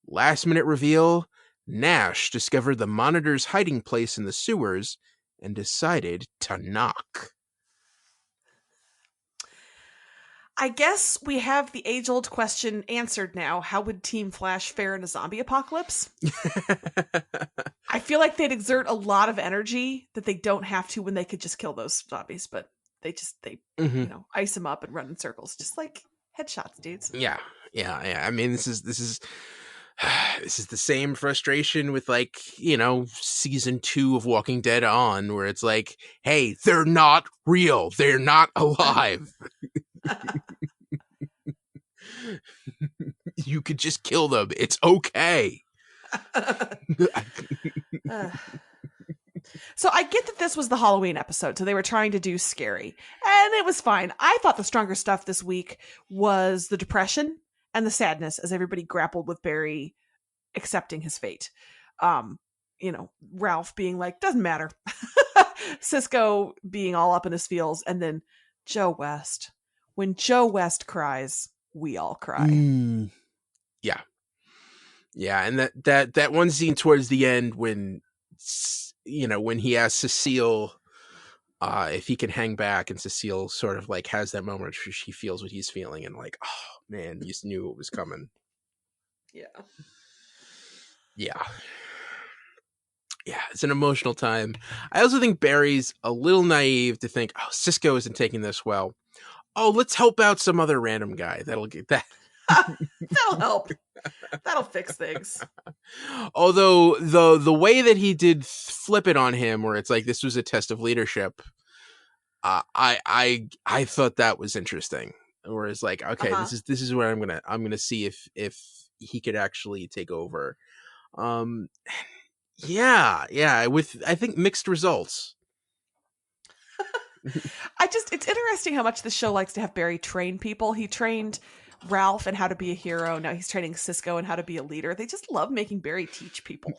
Last minute reveal, Nash discovered the Monitor's hiding place in the sewers and decided to knock.
I guess we have the age-old question answered now. How would Team Flash fare in a zombie apocalypse? I feel like they'd exert a lot of energy that they don't have to when they could just kill those zombies, but they ice them up and run in circles, just like headshots, dudes.
Yeah. I mean, this is this is the same frustration with season 2 of Walking Dead on, where it's like, hey, they're not real. They're not alive. You could just kill them. It's okay.
So I get that this was the Halloween episode, so they were trying to do scary, and it was fine. I thought the stronger stuff this week was the depression and the sadness as everybody grappled with Barry accepting his fate. Ralph being like, doesn't matter. Cisco being all up in his feels, and then Joe West. When Joe West cries, we all cry.
Yeah, and that one scene towards the end when he asks Cecile if he can hang back, and Cecile sort of like has that moment where she feels what he's feeling, and like, oh man, you just knew it was coming. Yeah, it's an emotional time. I also think Barry's a little naive to think, oh, Cisco isn't taking this well. Oh, let's help out some other random guy. That'll get that.
That'll help. That'll fix things.
Although the way that he did flip it on him, where it's like this was a test of leadership, I thought that was interesting. Whereas like, okay, this is where I'm gonna see if he could actually take over. With I think mixed results.
It's interesting how much the show likes to have Barry train people. He trained Ralph in how to be a hero. Now he's training Cisco in how to be a leader. They just love making Barry teach people.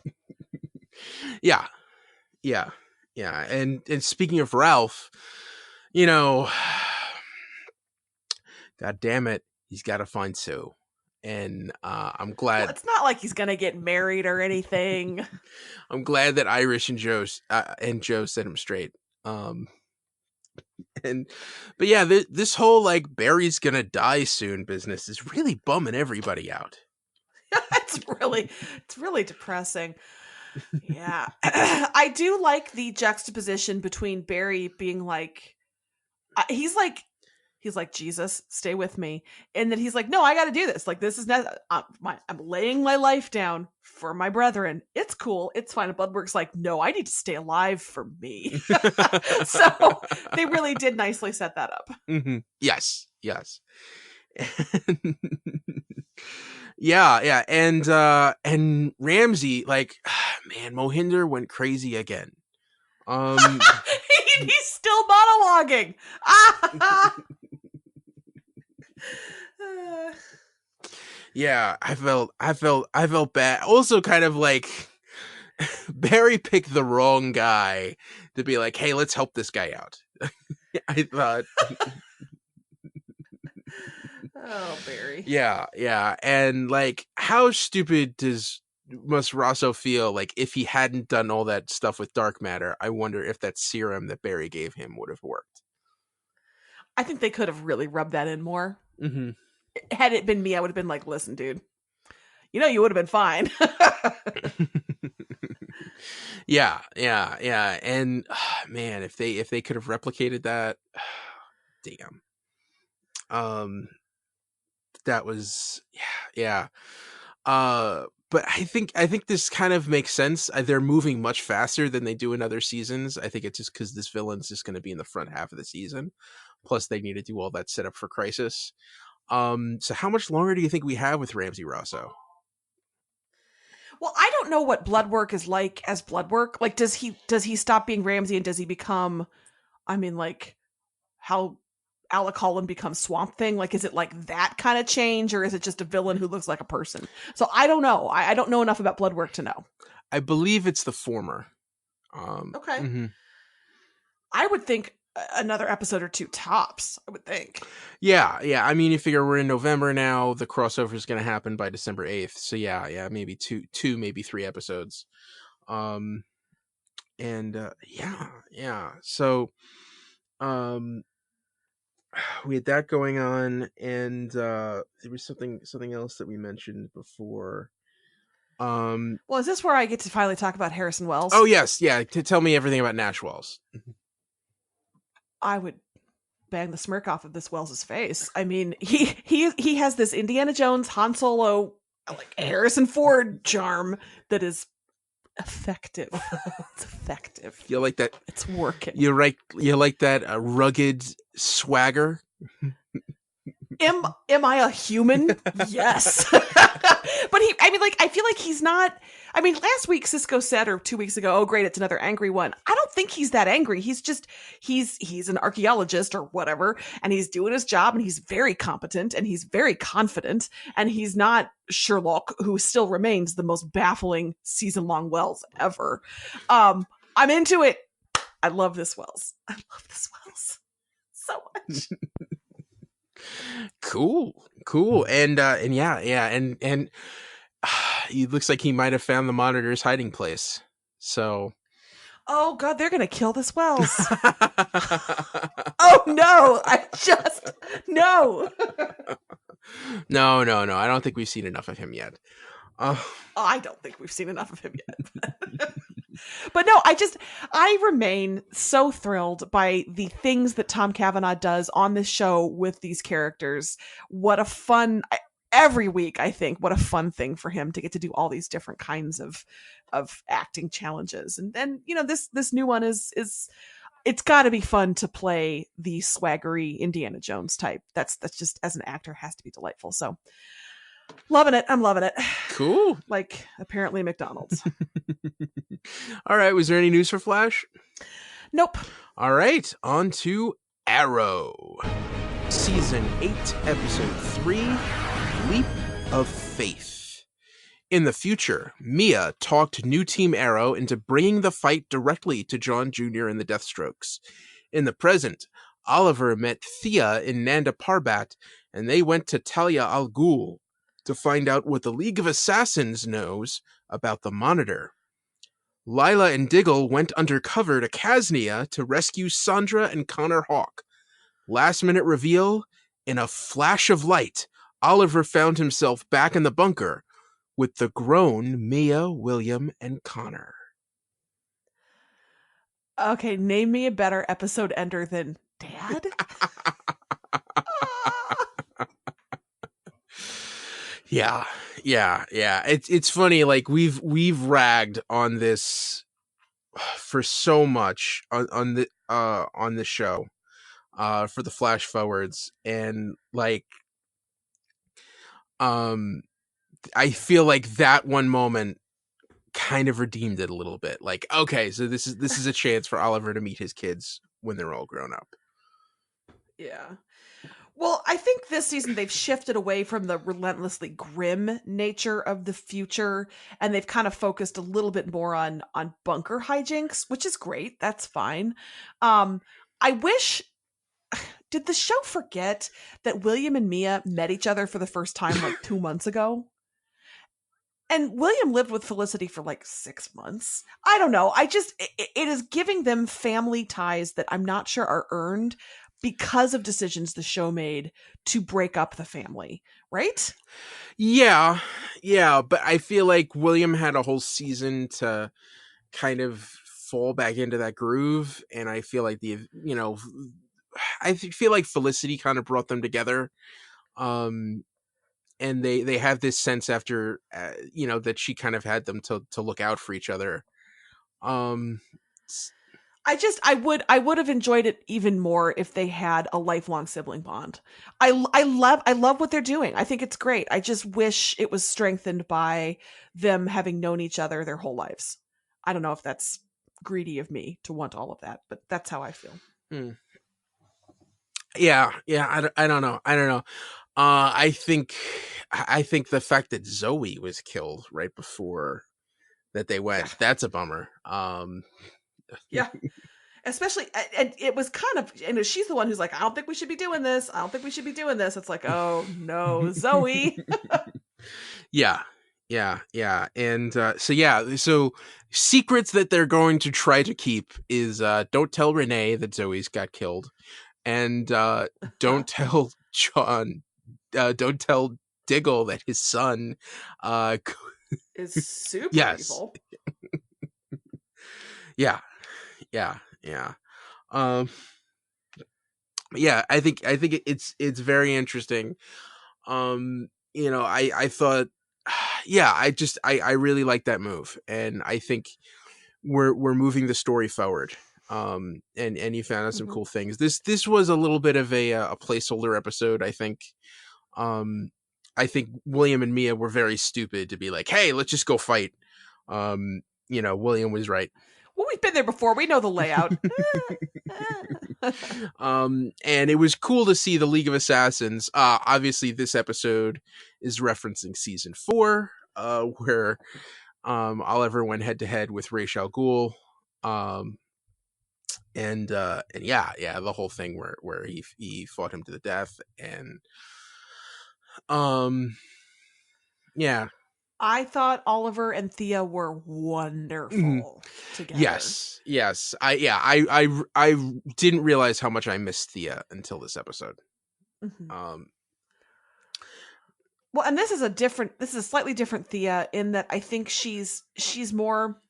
Yeah. And speaking of Ralph, God damn it, he's got to find Sue. And I'm glad.
Well, it's not like he's gonna get married or anything.
I'm glad that Irish and Joe set him straight. But yeah, this whole like Barry's gonna die soon business is really bumming everybody out.
It's really depressing. Yeah. I do like the juxtaposition between Barry being like, he's like, Jesus, stay with me. And then he's like, no, I got to do this. Like, this is not, I'm laying my life down for my brethren. It's cool. It's fine. And Bloodwork's like, no, I need to stay alive for me. So they really did nicely set that up.
Mm-hmm. Yes. Yeah. And Ramsey, like, man, Mohinder went crazy again.
He's still monologuing.
Yeah, I felt bad. Also, kind of like Barry picked the wrong guy to be like, "Hey, let's help this guy out." I thought.
Oh, Barry.
Yeah, and like, how stupid does must Rosso feel like if he hadn't done all that stuff with dark matter, I wonder if that serum that Barry gave him would have worked.
I think they could have really rubbed that in more.
Mm-hmm.
Had it been me, I would have been like, listen, dude, you would have been fine.
Yeah. And man, if they could have replicated that, damn. That was, yeah. But I think this kind of makes sense. They're moving much faster than they do in other seasons. I think it's just because this villain's just going to be in the front half of the season. Plus, they need to do all that setup for Crisis. So how much longer do you think we have with Ramsey Rosso?
Well, I don't know what blood work is like as blood work. Like, does he stop being Ramsey and does he become, like how Alec Holland becomes Swamp Thing? Like, is it like that kind of change, or is it just a villain who looks like a person? So I don't know. I don't know enough about blood work to know.
I believe it's the former.
Okay.
Mm-hmm.
I would think another episode or two tops, I would think.
Yeah. I mean, you figure we're in November now. The crossover is going to happen by December 8th. So yeah, maybe two, maybe 3 episodes. Yeah. So, we had that going on, and there was something else that we mentioned before.
Well, is this where I get to finally talk about Harrison Wells?
Oh yes, yeah. To tell me everything about Nash Wells.
I would bang the smirk off of this Wells's face. I mean, he has this Indiana Jones, Han Solo, like Harrison Ford charm that is effective. It's effective.
You like that?
It's working.
You like that rugged swagger?
Am I a human? Yes. But I feel like he's not. Last week Cisco said, or 2 weeks ago, oh great, it's another angry one. I don't think he's that angry. He's just, he's an archaeologist or whatever, and he's doing his job, and he's very competent, and he's very confident, and he's not Sherlock, who still remains the most baffling season-long Wells ever. I'm into it. I love this Wells. So much.
Cool. And yeah. And it looks like he might have found the Monitor's hiding place. So.
Oh God, they're going to kill this Wells. Oh no, no.
No. I don't think we've seen enough of him yet.
I don't think we've seen enough of him yet. But no, I remain so thrilled by the things that Tom Cavanaugh does on this show with these characters. What a fun, every week, I think, what a fun thing for him to get to do all these different kinds of acting challenges. And then, this new one is it's got to be fun to play the swaggery Indiana Jones type. That's just, as an actor, has to be delightful. So loving it. I'm loving it.
Cool.
Like, apparently McDonald's.
All right. Was there any news for Flash?
Nope.
All right. On to Arrow. Season 8, Episode 3, Leap of Faith. In the future, Mia talked new Team Arrow into bringing the fight directly to John Jr. and the Deathstrokes. In the present, Oliver met Thea in Nanda Parbat, and they went to Talia al Ghul to find out what the League of Assassins knows about the Monitor. Lila and Diggle went undercover to Kaznia to rescue Sandra and Connor Hawke. Last minute reveal, in a flash of light, Oliver found himself back in the bunker with the grown Mia, William, and Connor.
Okay, name me a better episode ender than Dad?
Yeah. It's funny. Like we've ragged on this for so much on the show, for the flash forwards, and like, I feel like that one moment kind of redeemed it a little bit. Like, okay, so this is a chance for Oliver to meet his kids when they're all grown up.
Yeah. Well, I think this season they've shifted away from the relentlessly grim nature of the future, and they've kind of focused a little bit more on bunker hijinks, which is great. That's fine. I wish... Did the show forget that William and Mia met each other for the first time like 2 months ago? And William lived with Felicity for like 6 months. I don't know. It is giving them family ties that I'm not sure are earned because of decisions the show made to break up the family, right?
Yeah, but I feel like William had a whole season to kind of fall back into that groove, and I feel like I feel like Felicity kind of brought them together. And they have this sense after that she kind of had them to look out for each other.
I would have enjoyed it even more if they had a lifelong sibling bond. I love what they're doing. I think it's great. I just wish it was strengthened by them having known each other their whole lives. I don't know if that's greedy of me to want all of that, but that's how I feel.
Yeah, I don't know. I think the fact that Zoe was killed right before that they went, that's a bummer.
Yeah. Especially, and it was kind of, she's the one who's like, I don't think we should be doing this. I don't think we should be doing this. It's like, oh no, Zoe.
Yeah. And so secrets that they're going to try to keep is don't tell Renee that Zoe's got killed, and don't tell John, don't tell Diggle that his son
is super evil.
Yeah. Yeah, I think it's very interesting. I thought, I really like that move, and I think we're moving the story forward. And you found out some cool things. This was a little bit of a placeholder episode, I think. I think William and Mia were very stupid to be like, hey, let's just go fight. William was right.
Well, we've been there before. We know the layout.
And it was cool to see the League of Assassins. Obviously, this episode is referencing season 4, where Oliver went head to head with Ra's al Ghul. And the whole thing where he fought him to the death, and yeah.
I thought Oliver and Thea were wonderful together.
Yes. I didn't realize how much I missed Thea until this episode.
Well, and this is a slightly different Thea in that I think she's more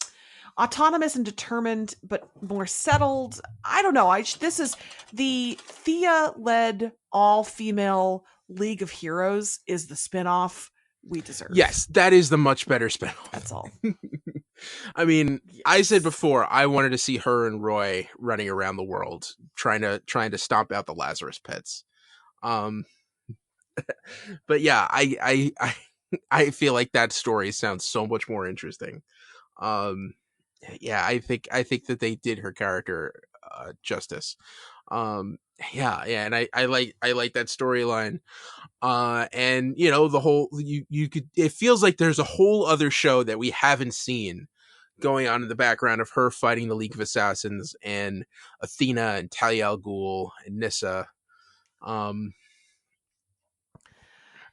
autonomous and determined, but more settled. I don't know. This is the Thea-led all-female League of Heroes is the spinoff we deserve.
Yes, that is the much better spinoff.
That's all.
I mean, yes. I said before I wanted to see her and Roy running around the world trying to stomp out the Lazarus pits. But yeah, I feel like that story sounds so much more interesting. Yeah, I think that they did her character justice. And I like that storyline. And the whole you could, it feels like there's a whole other show that we haven't seen going on in the background of her fighting the League of Assassins and Athena and Talia al Ghul and Nyssa.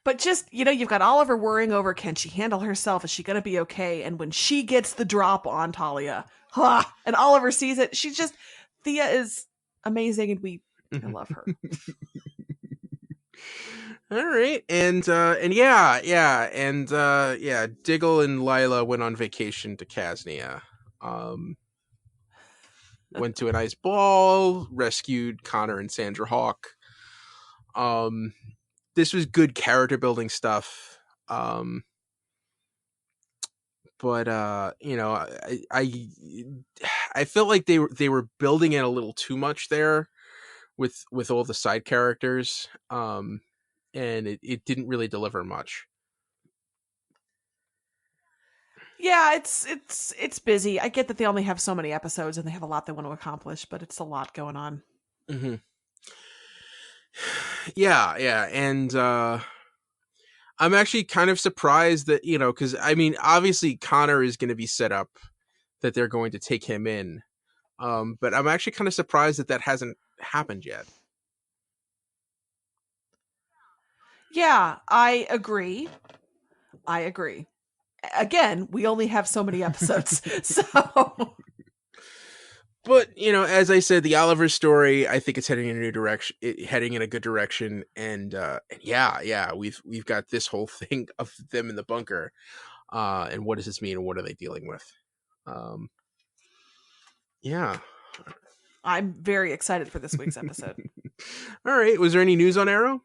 But just, you've got Oliver worrying over, can she handle herself? Is she going to be okay? And when she gets the drop on Talia, and Oliver sees it, Thea is amazing, and I love her.
All right. And Diggle and Lila went on vacation to Casnia. Went to a nice ball, rescued Connor and Sandra Hawk. This was good character building stuff. But I felt like they were building it a little too much there with all the side characters. And it didn't really deliver much.
Yeah, it's busy. I get that they only have so many episodes and they have a lot they want to accomplish, but it's a lot going on.
Mm-hmm. Yeah, and I'm actually kind of surprised that, because I mean, obviously Connor is going to be set up that they're going to take him in, but I'm actually kind of surprised that hasn't happened yet.
Yeah, I agree. again, we only have so many episodes. So
But, as I said, the Oliver story, I think it's heading in a new direction, heading in a good direction. And yeah, we've got this whole thing of them in the bunker. And what does this mean and what are they dealing with? Yeah.
I'm very excited for this week's episode.
All right. Was there any news on Arrow?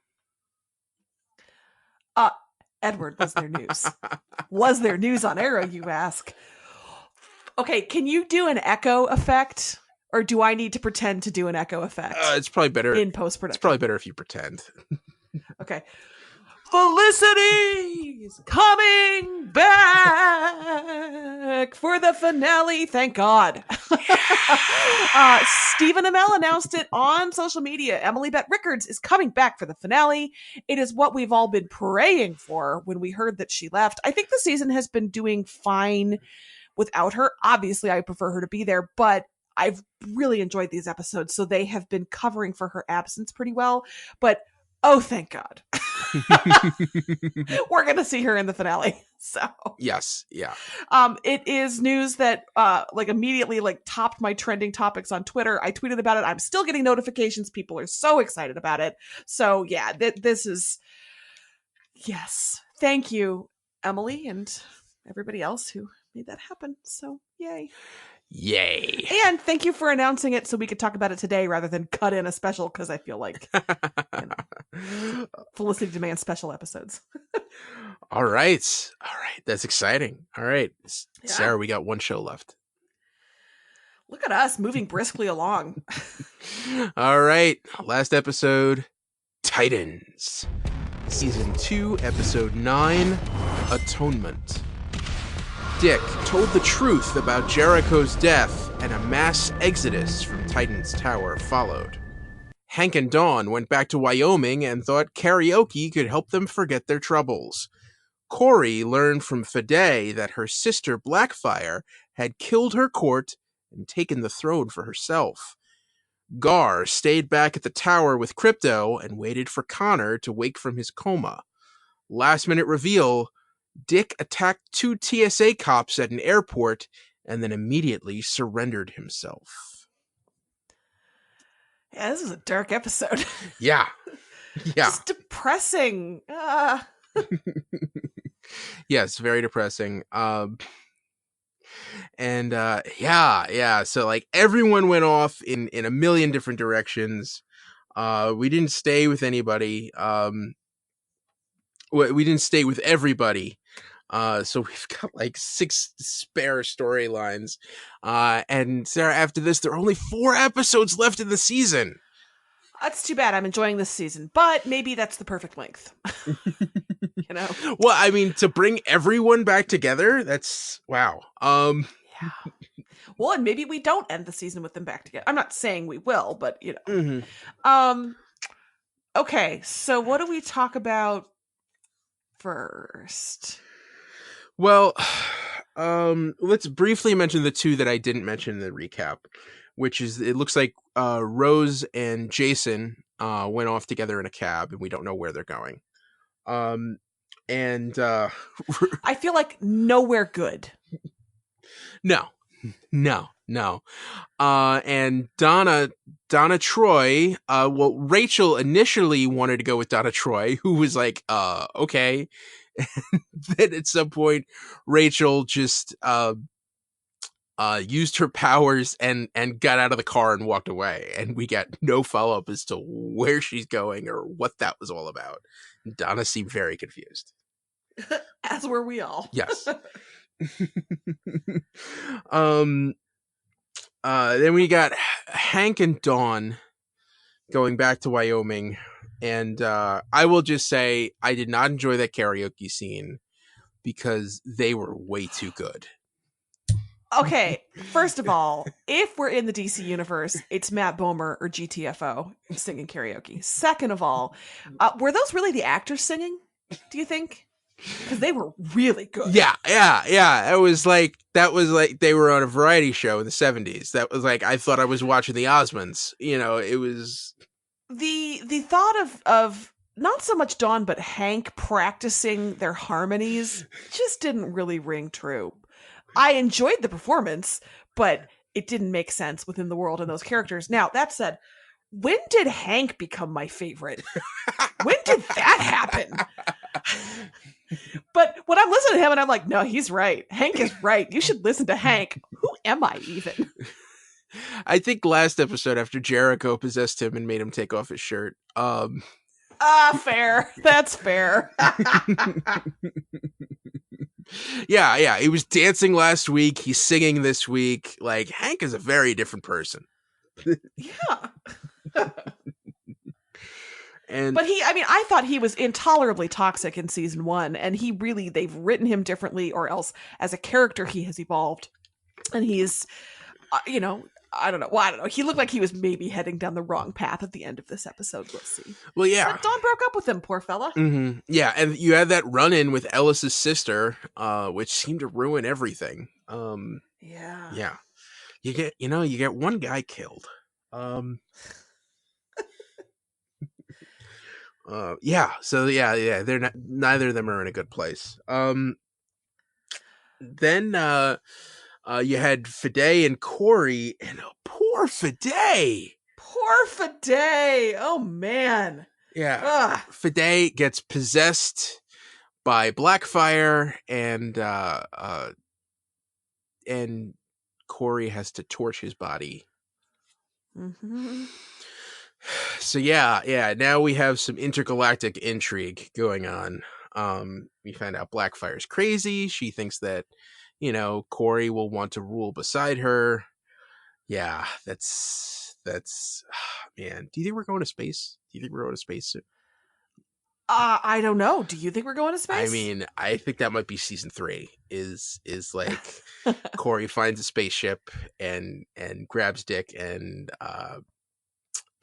Edward, was there news? Was there news on Arrow, you ask? Okay, can you do an echo effect? Or do I need to pretend to do an echo effect?
It's probably better
in post-production.
It's probably better if you pretend.
Okay. Felicity is coming back for the finale. Thank God. Stephen Amell announced it on social media. Emily Bett Rickards is coming back for the finale. It is what we've all been praying for when we heard that she left. I think the season has been doing fine without her. Obviously, I prefer her to be there, but I've really enjoyed these episodes, so they have been covering for her absence pretty well. But oh, thank God. We're going to see her in the finale. So
yes. Yeah.
It is news that immediately topped my trending topics on Twitter. I tweeted about it. I'm still getting notifications. People are so excited about it. So yeah, this is, yes. Thank you, Emily, and everybody else who made that happen. So yay.
Yay.
And thank you for announcing it so we could talk about it today rather than cut in a special, because I feel like Felicity demands special episodes.
All right. That's exciting. All right.
Yeah.
Sarah, we got one show left.
Look at us moving briskly along.
All right. Last episode, Titans. Season 2, Episode 9, Atonement. Dick told the truth about Jericho's death, and a mass exodus from Titan's Tower followed. Hank and Dawn went back to Wyoming and thought karaoke could help them forget their troubles. Corey learned from Fede that her sister Blackfire had killed her court and taken the throne for herself. Gar stayed back at the tower with Crypto and waited for Connor to wake from his coma. Last minute reveal, Dick attacked 2 TSA cops at an airport and then immediately surrendered himself.
Yeah, this is a dark episode.
Yeah.
Just depressing.
Yes, very depressing. So everyone went off in a million different directions. We didn't stay with anybody. We didn't stay with everybody. So we've got 6 spare storylines. And Sarah, after this, there are only 4 episodes left in the season.
That's too bad. I'm enjoying this season, but maybe that's the perfect length.
Well, I mean, to bring everyone back together, that's wow.
Yeah. Well, and maybe we don't end the season with them back together. I'm not saying we will, but
Mm-hmm.
Okay, so what do we talk about first?
Well, let's briefly mention the 2 that I didn't mention in the recap, which is, it looks like Rose and Jason went off together in a cab, and we don't know where they're going. I
feel like nowhere good.
No. And Donna Troy, Rachel initially wanted to go with Donna Troy, who was like, okay. And then at some point, Rachel just used her powers and got out of the car and walked away. And we got no follow-up as to where she's going or what that was all about. Donna seemed very confused.
As were we all.
Yes. Then we got Hank and Dawn going back to Wyoming, and I will just say I did not enjoy that karaoke scene because they were way too good.
Okay, first of all, if we're in the DC universe, it's Matt Bomer or GTFO singing karaoke. Second of all, were those really the actors singing, do you think? Because they were really good.
Yeah. That was like they were on a variety show in the 70s. That was like, I thought I was watching the Osmonds. It was
the thought of not so much Dawn, but Hank practicing their harmonies just didn't really ring true. I enjoyed the performance, but it didn't make sense within the world and those characters. Now, that said, when did Hank become my favorite? When did that happen? But when I'm listening to him and I'm like, no, he's right. Hank is right. You should listen to Hank. Who am I even?
I think last episode after Jericho possessed him and made him take off his shirt.
Fair. That's fair.
Yeah. He was dancing last week. He's singing this week. Like, Hank is a very different person.
Yeah.
And
but I thought he was intolerably toxic in season 1, and they've written him differently, or else as a character he has evolved. And he's, I don't know. Well, I don't know. He looked like he was maybe heading down the wrong path at the end of this episode. Let's see.
Well, yeah.
But Dawn broke up with him, poor fella.
Mm-hmm. Yeah, and you had that run-in with Ellis's sister, which seemed to ruin everything.
Yeah.
You get one guy killed. So they're not, neither of them are in a good place. Then you had Fide and Corey, and poor Fide.
Oh man.
Yeah.
Ugh.
Fide gets possessed by Blackfire, and Corey has to torch his body.
Mm-hmm.
So now we have some intergalactic intrigue going on. We find out Blackfire's crazy. She thinks that, Corey will want to rule beside her. Yeah, that's man. Do you think we're going to space? Do you think we're going to space soon?
I don't know. Do you think we're going to space?
I mean, I think that might be season 3. Is like Corey finds a spaceship and grabs Dick and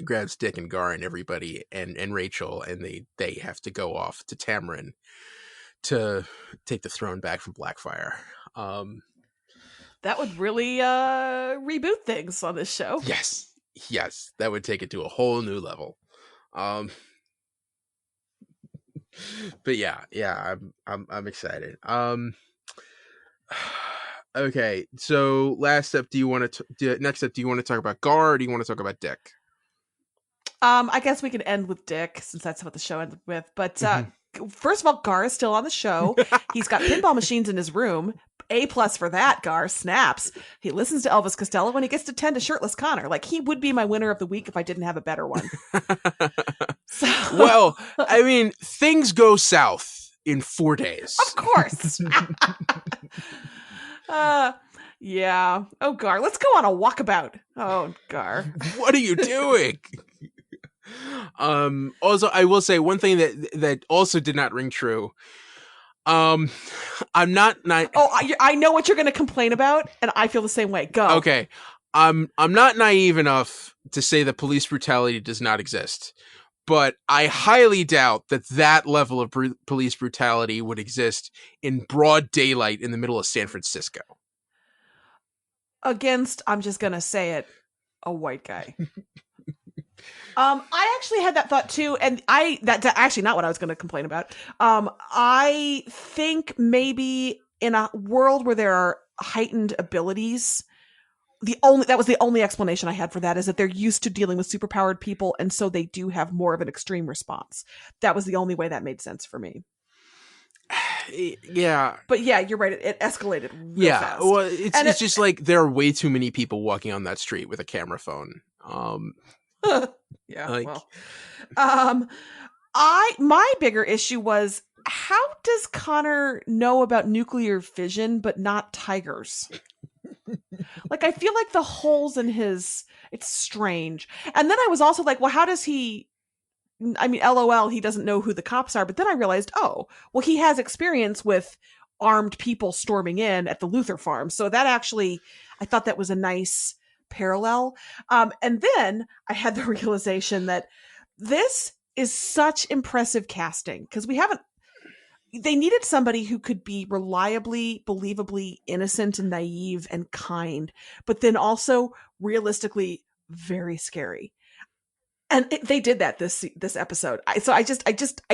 Gar and everybody and Rachel, and they have to go off to Tamarin to take the throne back from Blackfire.
That would really reboot things on this show.
Yes, that would take it to a whole new level. But yeah, I'm excited. Okay, so next up, do you want to talk about Gar, or do you want to talk about Dick?
I guess we can end with Dick, since that's what the show ended with. But first of all, Gar is still on the show. He's got pinball machines in his room. A+ for that, Gar. Snaps. He listens to Elvis Costello when he gets to tend to shirtless Connor. Like, he would be my winner of the week if I didn't have a better one.
Well, I mean, things go south in 4 days.
Of course. Yeah. Oh, Gar, let's go on a walkabout. Oh, Gar.
What are you doing? Also, I will say one thing that also did not ring true. I'm not.
I know what you're going to complain about, and I feel the same way. Go.
Okay. I'm not naive enough to say that police brutality does not exist, but I highly doubt that level of police brutality would exist in broad daylight in the middle of San Francisco.
Against, I'm just going to say it, a white guy. I actually had that thought too, and that's actually not what I was going to complain about. I think maybe in a world where there are heightened abilities, that was the only explanation I had for that, is that they're used to dealing with superpowered people, and so they do have more of an extreme response. That was the only way that made sense for me.
Yeah.
But yeah, you're right. It escalated real fast.
Well, it's just like there are way too many people walking on that street with a camera phone.
Yeah.
Like,
well, my bigger issue was, how does Connor know about nuclear fission but not tigers? Like, I feel like the holes in it's strange. And then I was also like, well, how does he? I mean, LOL, he doesn't know who the cops are. But then I realized, oh, well, he has experience with armed people storming in at the Luthor farm. So that actually, I thought that was a nice parallel. And then I had the realization that this is such impressive casting, because they needed somebody who could be reliably, believably innocent and naive and kind, but then also realistically very scary. And they did that this episode. I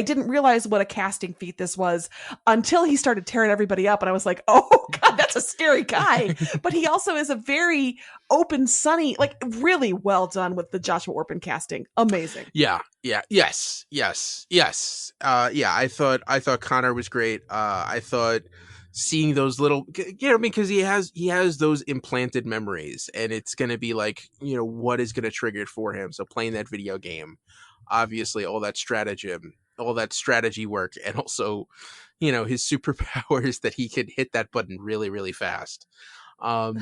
didn't realize what a casting feat this was until he started tearing everybody up, and I was like, oh god, that's a scary guy. But he also is a very open, sunny, like really well done with the Joshua Orpin casting. Amazing.
Yeah. Yes. I thought Connor was great. I thought seeing those little, because he has those implanted memories, and it's going to be like, what is going to trigger it for him. So playing that video game, obviously all that strategy work, and also, his superpowers that he can hit that button really, really fast. I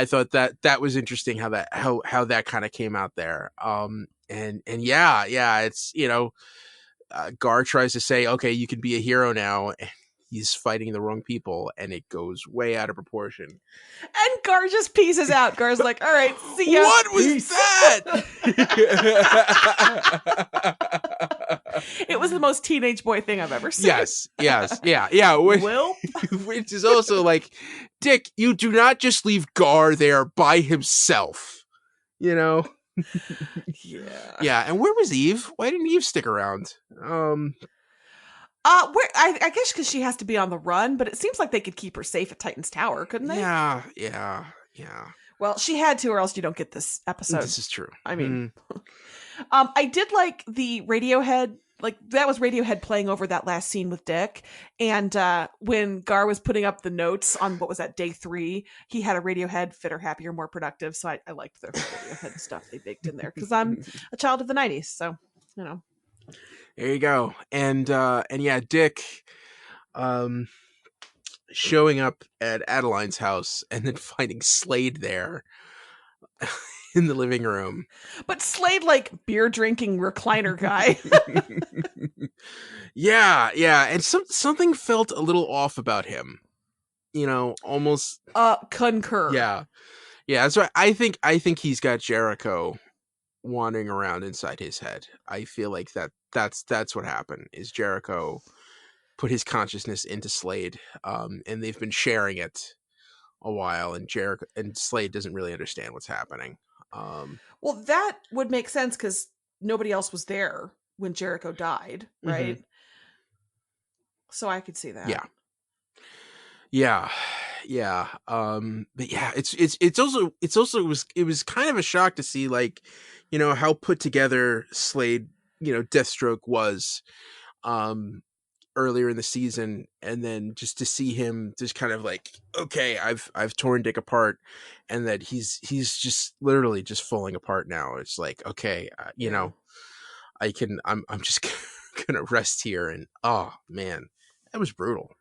thought that was interesting how that kind of came out there. And it's, Gar tries to say, okay, you can be a hero now, and he's fighting the wrong people, and it goes way out of proportion.
And Gar just pieces out. Gar's like, all right, see ya.
What was that?
It was the most teenage boy thing I've ever seen.
Yes.
Will?
Which is also like, Dick, you do not just leave Gar there by himself, Yeah. Yeah, and where was Eve? Why didn't Eve stick around?
Where I guess because she has to be on the run, but it seems like they could keep her safe at Titan's Tower, couldn't they?
Yeah.
Well, she had to, or else you don't get this episode.
This is true.
I mean, I did like the Radiohead. Like that was Radiohead playing over that last scene with Dick, and when Gar was putting up the notes on what was that day 3, he had a Radiohead "Fitter, Happier, More Productive." So I liked the Radiohead stuff they baked in there because I'm a child of the '90s, so
There you go. And yeah, Dick showing up at Adeline's house and then finding Slade there in the living room.
But Slade, like, beer drinking recliner guy.
Yeah. And something felt a little off about him. Almost
concur.
Yeah. That's right. I think he's got Jericho wandering around inside his head. I feel like that's what happened. Is Jericho put his consciousness into Slade, and they've been sharing it a while, and Jericho and Slade doesn't really understand what's happening.
Well, that would make sense because nobody else was there when Jericho died, right? Mm-hmm. So I could see that.
Yeah. But yeah, it was kind of a shock to see, like, how put together Slade, Deathstroke was, earlier in the season, and then just to see him just kind of like, okay, I've torn Dick apart, and that he's just literally just falling apart now. It's like, okay, I'm just gonna rest here, and oh man, that was brutal.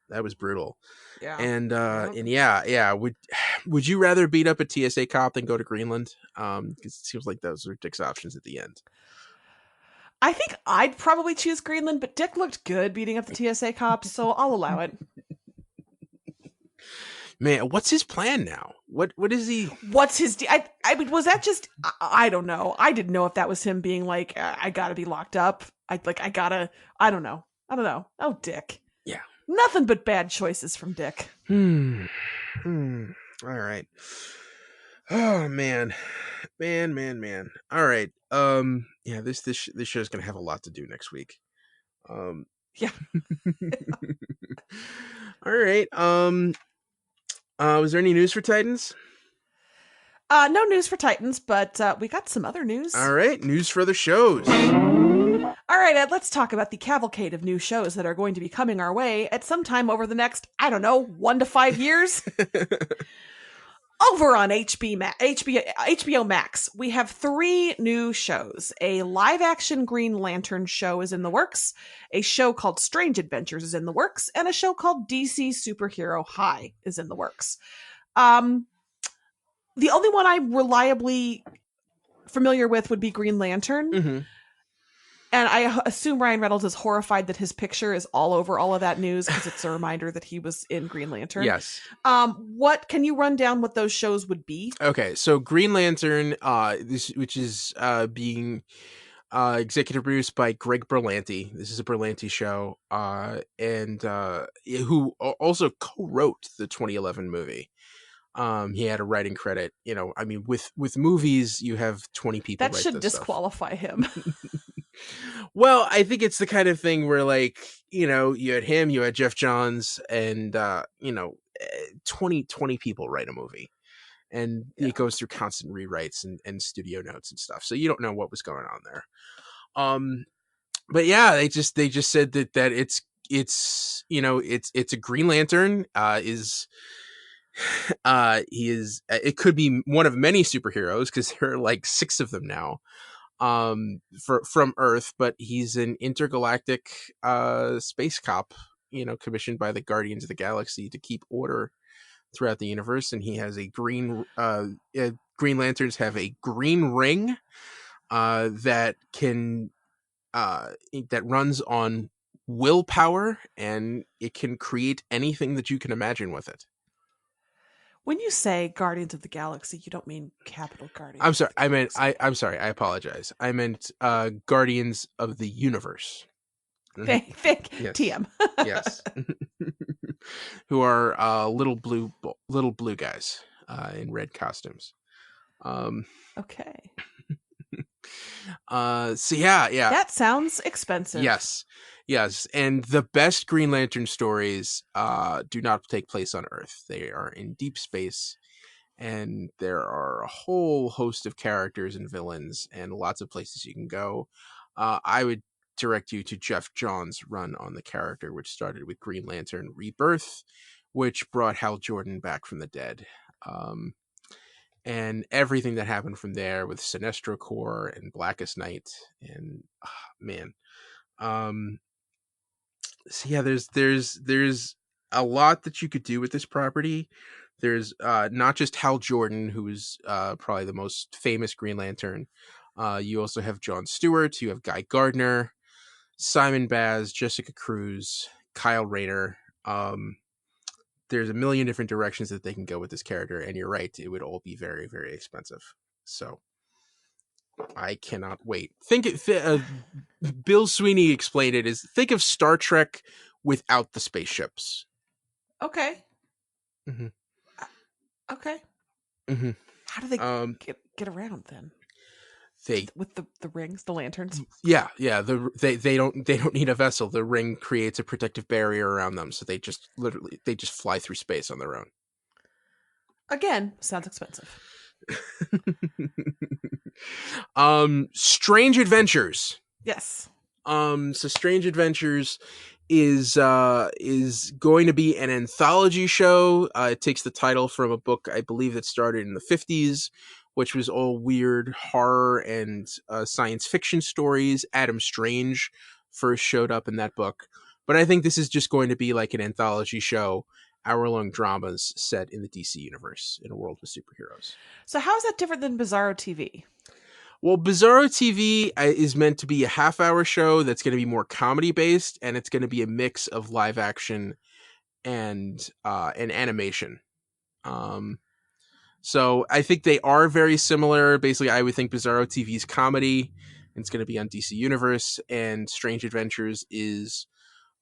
Yeah. And yeah. Would you rather beat up a TSA cop than go to Greenland? Because it seems like those are Dick's options at the end.
I think I'd probably choose Greenland, but Dick looked good beating up the TSA cops, so I'll allow it.
Man, what's his plan now? What is he?
What's his? I mean, was that just? I don't know. I didn't know if that was him being like, I gotta be locked up. I don't know. Oh, Dick.
Yeah.
Nothing but bad choices from Dick.
All right. Oh man. All right. Yeah, this show's gonna have a lot to do next week.
Yeah.
All right. Was there any news for Titans?
No news for Titans, but we got some other news.
All right, news for other shows.
All right, Ed, let's talk about the cavalcade of new shows that are going to be coming our way at some time over the next, 1 to 5 years. Over on HBO Max, we have 3 new shows. A live-action Green Lantern show is in the works, a show called Strange Adventures is in the works, and a show called DC Superhero High is in the works. The only one I'm reliably familiar with would be Green Lantern. Mm-hmm. And I assume Ryan Reynolds is horrified that his picture is all over all of that news because it's a reminder that he was in Green Lantern.
Yes.
What can you run down what those shows would be? Okay,
so Green Lantern, which is being executive produced by Greg Berlanti. This is a Berlanti show, and who also co-wrote the 2011 movie. He had a writing credit. I mean, with movies, you have 20 people.
That
write
should
this
disqualify him.
Well, I think it's the kind of thing where, like, you had him, you had Jeff Johns, and 20 people write a movie, and it goes through constant rewrites and studio notes and stuff. So you don't know what was going on there. But yeah, they just said that it's a Green Lantern he is it could be one of many superheroes because there are like 6 of them now from Earth, but he's an intergalactic space cop, commissioned by the Guardians of the Galaxy to keep order throughout the universe, and he has a Green Lanterns have a green ring that can that runs on willpower, and it can create anything that you can imagine with it.
When you say Guardians of the Galaxy, you don't mean Capital Guardians.
I'm sorry. I'm sorry. I apologize. I meant Guardians of the Universe.
Thank
Yes.
TM.
Yes. Who are little blue guys in red costumes.
Okay.
So yeah.
That sounds expensive.
Yes, and the best Green Lantern stories do not take place on Earth. They are in deep space, and there are a whole host of characters and villains and lots of places you can go. I would direct you to Jeff Johns' run on the character, which started with Green Lantern Rebirth, which brought Hal Jordan back from the dead. And everything that happened from there with Sinestro Corps and Blackest Night, and man. So yeah, there's a lot that you could do with this property. There's not just Hal Jordan, who's probably the most famous Green Lantern. You also have John Stewart. You have Guy Gardner, Simon Baz, Jessica Cruz, Kyle Rayner. There's a million different directions that they can go with this character, and you're right, it would all be very, very expensive. So I cannot wait. Bill Sweeney explained it as, think of Star Trek without the spaceships.
Okay.
Mm-hmm.
Okay.
Mm-hmm.
How do they get around then? With the rings, the lanterns.
Yeah. They don't need a vessel. The ring creates a protective barrier around them, so they just fly through space on their own.
Again, sounds expensive.
Strange Adventures.
Yes.
So Strange Adventures is going to be an anthology show. It takes the title from a book I believe that started in the 50s, which was all weird horror and science fiction stories. Adam Strange first showed up in that book, but I think this is just going to be like an anthology show, hour-long dramas set in the DC universe in a world with superheroes.
So how is that different than Bizarro TV?
Well, Bizarro TV is meant to be a half-hour show that's going to be more comedy-based, and it's going to be a mix of live action and animation. So I think they are very similar. Basically, I would think Bizarro TV's comedy, and it's going to be on DC Universe, and Strange Adventures is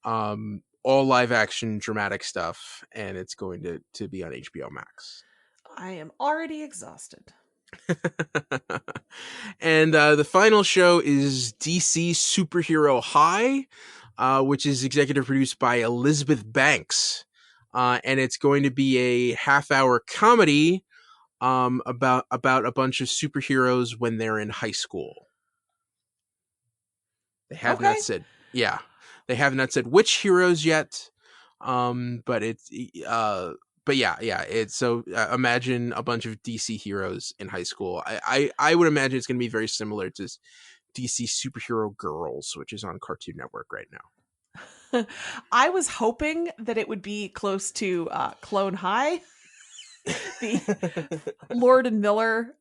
all live action dramatic stuff, and it's going to be on HBO Max.
I am already exhausted.
And the final show is DC Superhero High, which is executive produced by Elizabeth Banks, and it's going to be a half-hour comedy about a bunch of superheroes when they're in high school. They have not said, they have not said which heroes yet, but it's but yeah, it's so imagine a bunch of DC heroes in high school. I would imagine it's going to be very similar to DC Superhero Girls, which is on Cartoon Network right now.
I was hoping that it would be close to Clone High, the Lord and Miller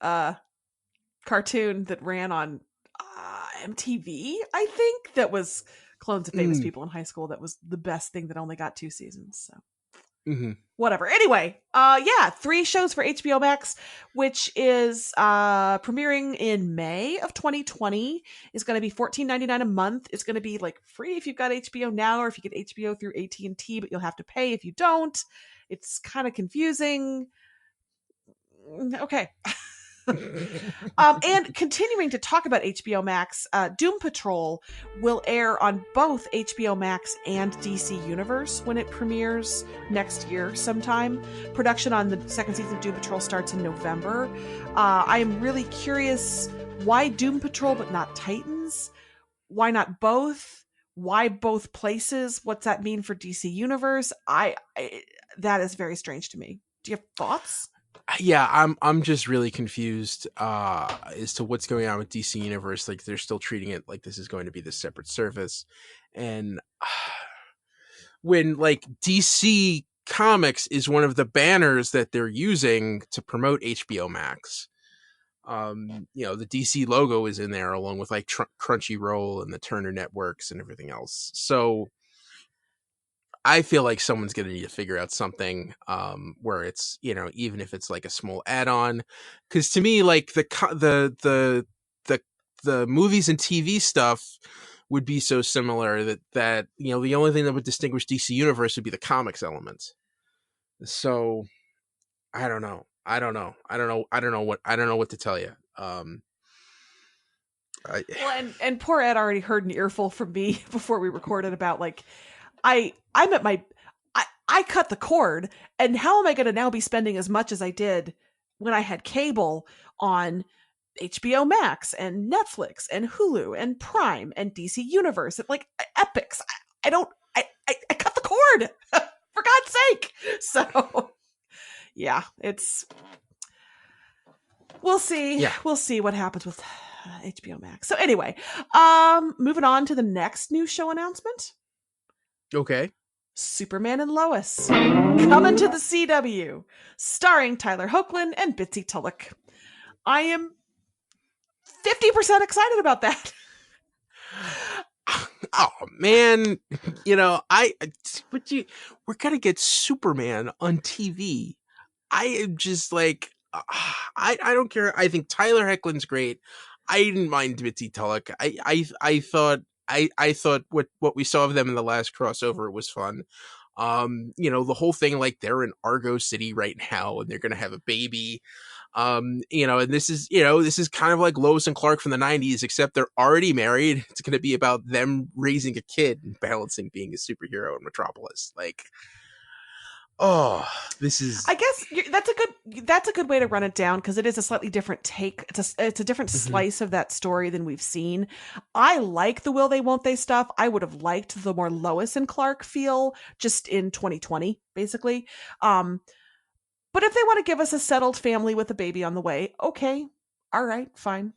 cartoon that ran on MTV, I think, that was clones of famous people in high school. That was the best thing that only got 2 seasons. So. Whatever. Anyway, 3 shows for HBO Max, which is premiering in May of 2020. Is going to be $14.99 a month. It's going to be like free if you've got HBO Now, or if you get HBO through AT&T, but you'll have to pay if you don't. It's kind of confusing. Okay. And continuing to talk about HBO Max, Doom Patrol will air on both HBO Max and DC Universe when it premieres next year sometime. Production on the second season of Doom Patrol starts in November. I am really curious, why Doom Patrol but not Titans? Why not both? Why both places? What's that mean for DC Universe? That is very strange to me. Do you have thoughts?
Yeah, I'm just really confused as to what's going on with DC Universe. Like, they're still treating it like this is going to be this separate service, and when like DC Comics is one of the banners that they're using to promote HBO Max. The DC logo is in there along with like Crunchyroll and the Turner Networks and everything else. So I feel like someone's going to need to figure out something where it's, even if it's like a small add-on, because to me, like the movies and TV stuff would be so similar that the only thing that would distinguish DC Universe would be the comics element. So I don't know what to tell you.
And poor Ed already heard an earful from me before we recorded about like, I'm at my, I cut the cord, and how am I going to now be spending as much as I did when I had cable on HBO Max and Netflix and Hulu and Prime and DC Universe and like Epics? I cut the cord for God's sake. So yeah, we'll see.
Yeah.
We'll see what happens with HBO Max. So anyway, moving on to the next new show announcement.
Okay.
Superman and Lois coming to the CW, starring Tyler Hoechlin and Bitsy Tulloch. I am 50% excited about that.
Oh man, we're gonna get Superman on TV. I am just like, I don't care. I think Tyler Hoechlin's great. I didn't mind Bitsy Tulloch. I thought what we saw of them in the last crossover was fun. The whole thing, like they're in Argo City right now and they're gonna have a baby. And this is kind of like Lois and Clark from the 90s, except they're already married. It's gonna be about them raising a kid and balancing being a superhero in Metropolis. Like, oh, this is.
I guess that's a good way to run it down, because it is a slightly different take. It's a different slice of that story than we've seen. I like the will they won't they stuff. I would have liked the more Lois and Clark feel just in 2020, basically. But if they want to give us a settled family with a baby on the way, okay, all right, fine.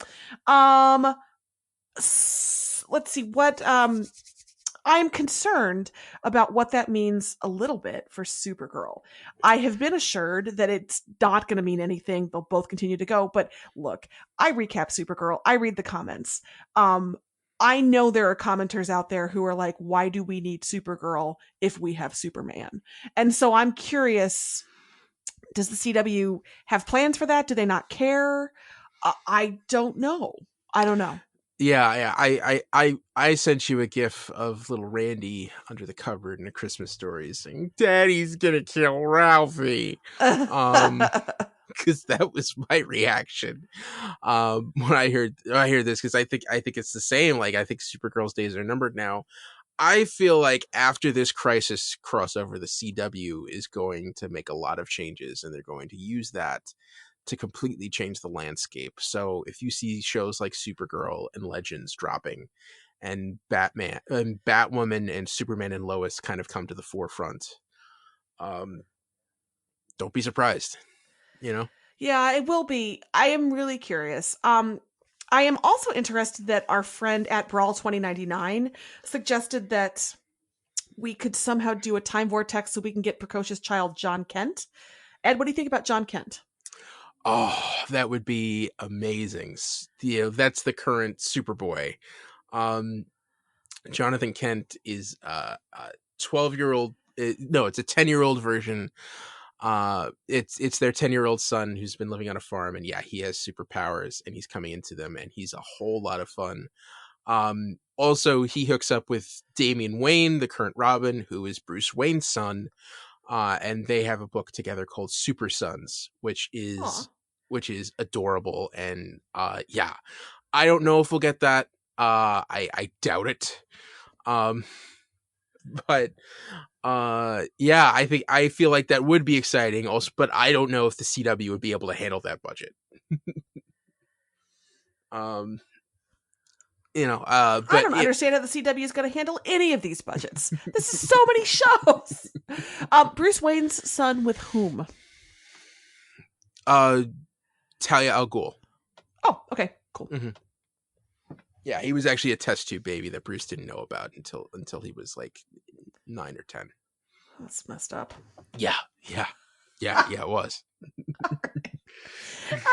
Let's see what. I'm concerned about what that means a little bit for Supergirl. I have been assured that it's not going to mean anything. They'll both continue to go. But look, I recap Supergirl. I read the comments. I know there are commenters out there who are like, why do we need Supergirl if we have Superman? And so I'm curious, does the CW have plans for that? Do they not care? I don't know.
Yeah. I sent you a gif of little Randy under the cupboard in A Christmas Story saying, "Daddy's gonna kill Ralphie," because that was my reaction when I hear this, because I think it's the same. Like, I think Supergirl's days are numbered now. I feel like after this crisis crossover, the CW is going to make a lot of changes, and they're going to use that to completely change the landscape. So if you see shows like Supergirl and Legends dropping, and Batman and Batwoman and Superman and Lois kind of come to the forefront, don't be surprised,
Yeah, it will be. I am really curious. I am also interested that our friend at Brawl 2099 suggested that we could somehow do a time vortex so we can get precocious child John Kent. Ed, what do you think about John Kent?
Oh, that would be amazing. That's the current Superboy. Jonathan Kent is a 12-year-old. No, it's a 10-year-old version. It's their 10-year-old son who's been living on a farm, and yeah, he has superpowers, and he's coming into them, and he's a whole lot of fun. Also, he hooks up with Damian Wayne, the current Robin, who is Bruce Wayne's son. And they have a book together called Super Sons, which is which is adorable. And yeah, I don't know if we'll get that. I doubt it. But yeah, I feel like that would be exciting also, but I don't know if the CW would be able to handle that budget. But
I don't understand how the CW is going to handle any of these budgets. This is so many shows. Bruce Wayne's son with whom?
Talia al Ghul.
Oh, okay, cool.
Mm-hmm. Yeah, he was actually a test tube baby that Bruce didn't know about until he was like 9 or 10.
That's messed up.
Yeah, it was.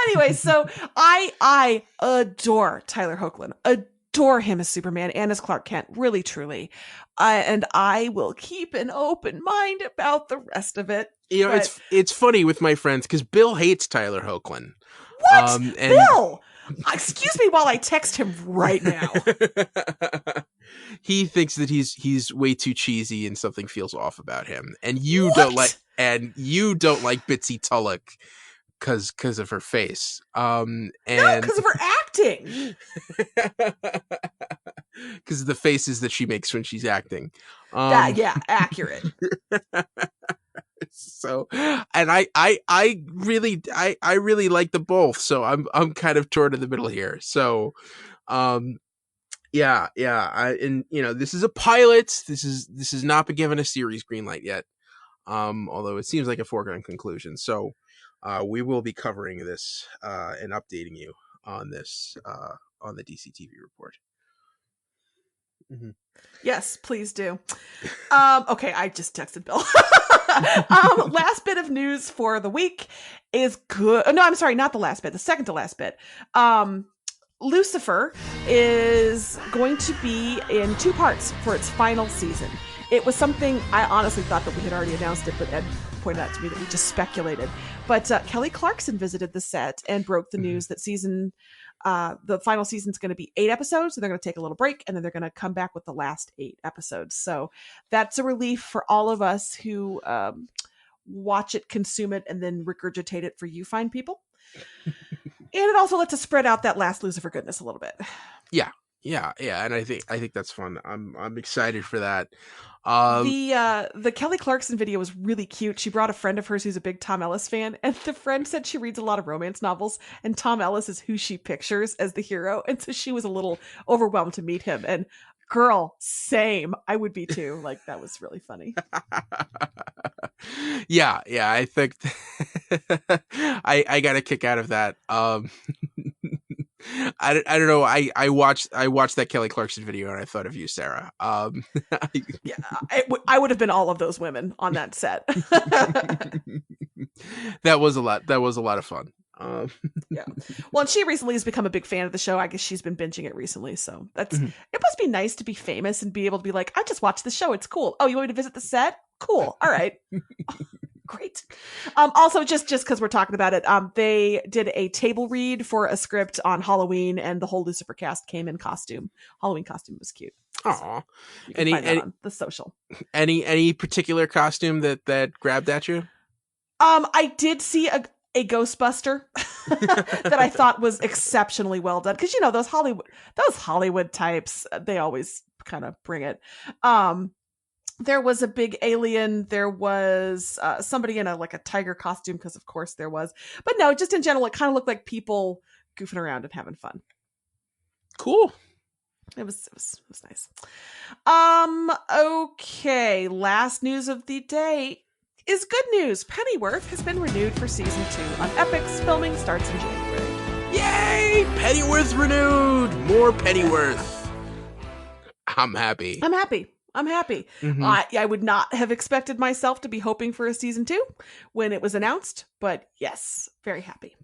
Anyway, so I adore Tyler Hoechlin. Adore him as Superman and as Clark Kent, really, truly. And I will keep an open mind about the rest of it.
You know, it's funny with my friends because Bill hates Tyler Hoechlin.
What? Bill? Excuse me while I text him right now.
He thinks that he's way too cheesy and something feels off about him. And you don't like Bitsy Tulloch because of her face. And
no, because of her acting.
Because of the faces that she makes when she's acting.
Yeah, accurate.
So, and I really like them both. So I'm kind of torn in the middle here. So, yeah. And this is a pilot. This has not been given a series green light yet. Although it seems like a foregone conclusion. So, we will be covering this and updating you on this on the DC TV report. Mm-hmm.
Yes, please do. Okay, I just texted Bill. Last bit of news for the week is good. No, I'm sorry, not the last bit. The second to last bit. Lucifer is going to be in 2 parts for its final season. It was something I honestly thought that we had already announced it, but Ed pointed out to me that we just speculated. But Kelly Clarkson visited the set and broke the news that the final season is going to be 8 episodes. So they're going to take a little break and then they're going to come back with the last 8 episodes. So that's a relief for all of us who watch it, consume it, and then regurgitate it for you fine people. And it also lets us spread out that last Lucifer goodness a little bit.
Yeah. And I think that's fun. I'm excited for that.
The Kelly Clarkson video was really cute. She brought a friend of hers who's a big Tom Ellis fan, and the friend said she reads a lot of romance novels, and Tom Ellis is who she pictures as the hero, and so she was a little overwhelmed to meet him. And girl, same. I would be too. Like, that was really funny.
Yeah. I think I got a kick out of that. I don't know. I watched that Kelly Clarkson video and I thought of you, Sarah.
Yeah, I would have been all of those women on that set.
That was a lot of fun.
Yeah. Well, and she recently has become a big fan of the show. I guess she's been binging it recently. So it must be nice to be famous and be able to be like, I just watched the show. It's cool. Oh, you want me to visit the set? Cool. All right. Great. Also, just because we're talking about it, they did a table read for a script on Halloween, and the whole Lucifer cast came in costume. Halloween costume was cute.
Aw.
You can find that on the social.
Any particular costume that grabbed at you?
I did see a Ghostbuster that I thought was exceptionally well done, because those Hollywood types, they always kind of bring it. There was a big alien. There was somebody in a tiger costume, because of course there was. But no, just in general, it kind of looked like people goofing around and having fun.
Cool.
It was nice. Okay, last news of the day is good news. Pennyworth has been renewed for season 2 on Epix. Filming starts in January.
Yay! Pennyworth renewed. More Pennyworth. I'm happy.
Mm-hmm. I would not have expected myself to be hoping for a season 2 when it was announced, but yes, very happy.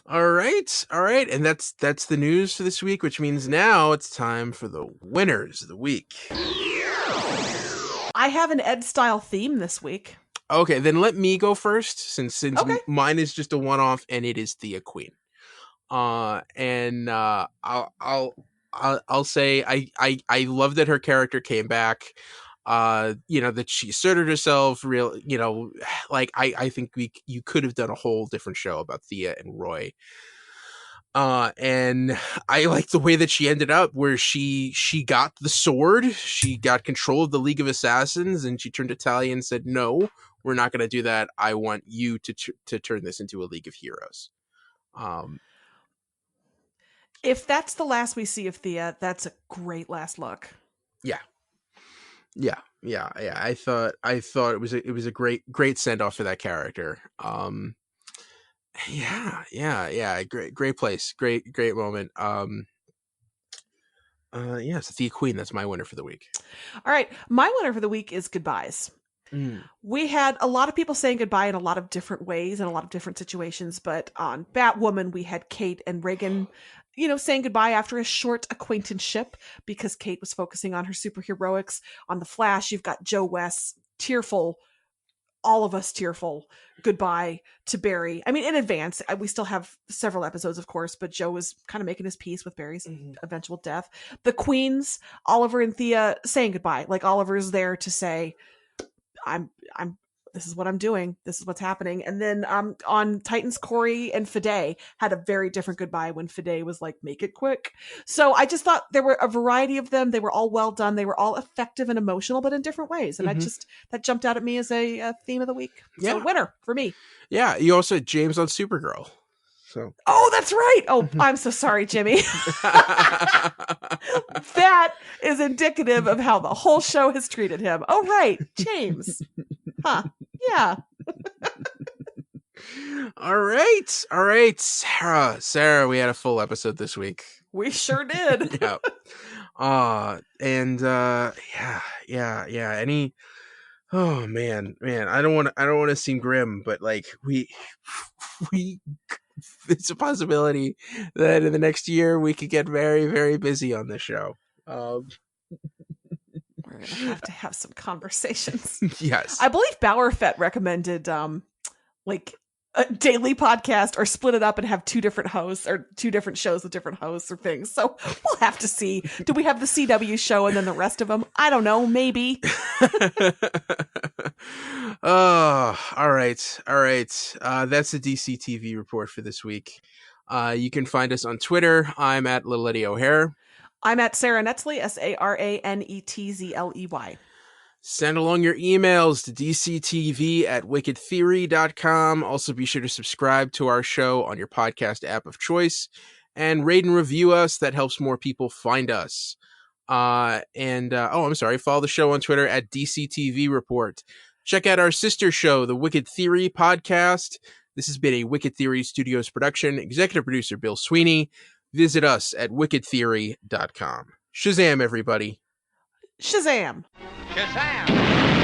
All right. And that's the news for this week, which means now it's time for the winners of the week.
I have an Ed style theme this week.
Okay, then let me go first, since
okay.
Mine is just a one-off, and it is Thea Queen. I'll say I love that her character came back. that she asserted herself real, like I think you could have done a whole different show about Thea and Roy. And I like the way that she ended up, where she got the sword, she got control of the League of Assassins, and she turned to Talia and said, "No, we're not going to do that. I want you to turn this into a League of Heroes."
If that's the last we see of Thea, that's a great last look.
Yeah. I thought it was a great send off for that character. Great place, great moment. So Thea Queen, that's my winner for the week.
All right, my winner for the week is goodbyes. We had a lot of people saying goodbye in a lot of different ways and a lot of different situations, but on Batwoman, we had Kate and Reagan, saying goodbye after a short acquaintanceship because Kate was focusing on her superheroics. On The Flash, you've got Joe West, tearful, all of us tearful, goodbye to Barry. I mean, in advance, we still have several episodes, of course, but Joe was kind of making his peace with Barry's eventual death. The Queens, Oliver and Thea saying goodbye. Like, Oliver's there to say, I'm this is what I'm doing. This is what's happening. And then on Titans, Corey and Fide had a very different goodbye when Fide was like, make it quick. So I just thought there were a variety of them. They were all well done. They were all effective and emotional, but in different ways. And that jumped out at me as a theme of the week. So winner for me. Yeah.
You also had James on Supergirl. So.
Oh, that's right. Oh, I'm so sorry, Jimmy. That is indicative of how the whole show has treated him. Oh, right. James. Huh. Yeah.
All right. Sarah, we had a full episode this week.
We sure did.
Yeah. Any, oh man, I don't want to seem grim, but like we it's a possibility that in the next year we could get very, very busy on this show.
We're gonna have some conversations.
Yes,
I believe Bauerfett recommended like a daily podcast or split it up and have two different hosts or two different shows with different hosts or things. So we'll have to see. Do we have the CW show and then the rest of them? I don't know. Maybe.
Oh, all right. That's the DC TV report for this week. You can find us on Twitter. I'm at Little Eddie O'Hare.
I'm at Sarah Netzley, SaraNetzley.
Send along your emails to dctv@wickedtheory.com. Also, be sure to subscribe to our show on your podcast app of choice and rate and review us. That helps more people find us. Follow the show on Twitter at DCTV Report. Check out our sister show, the Wicked Theory Podcast. This has been a Wicked Theory Studios production. Executive producer Bill Sweeney. Visit us at wickedtheory.com. Shazam, everybody.
Shazam.
Shazam!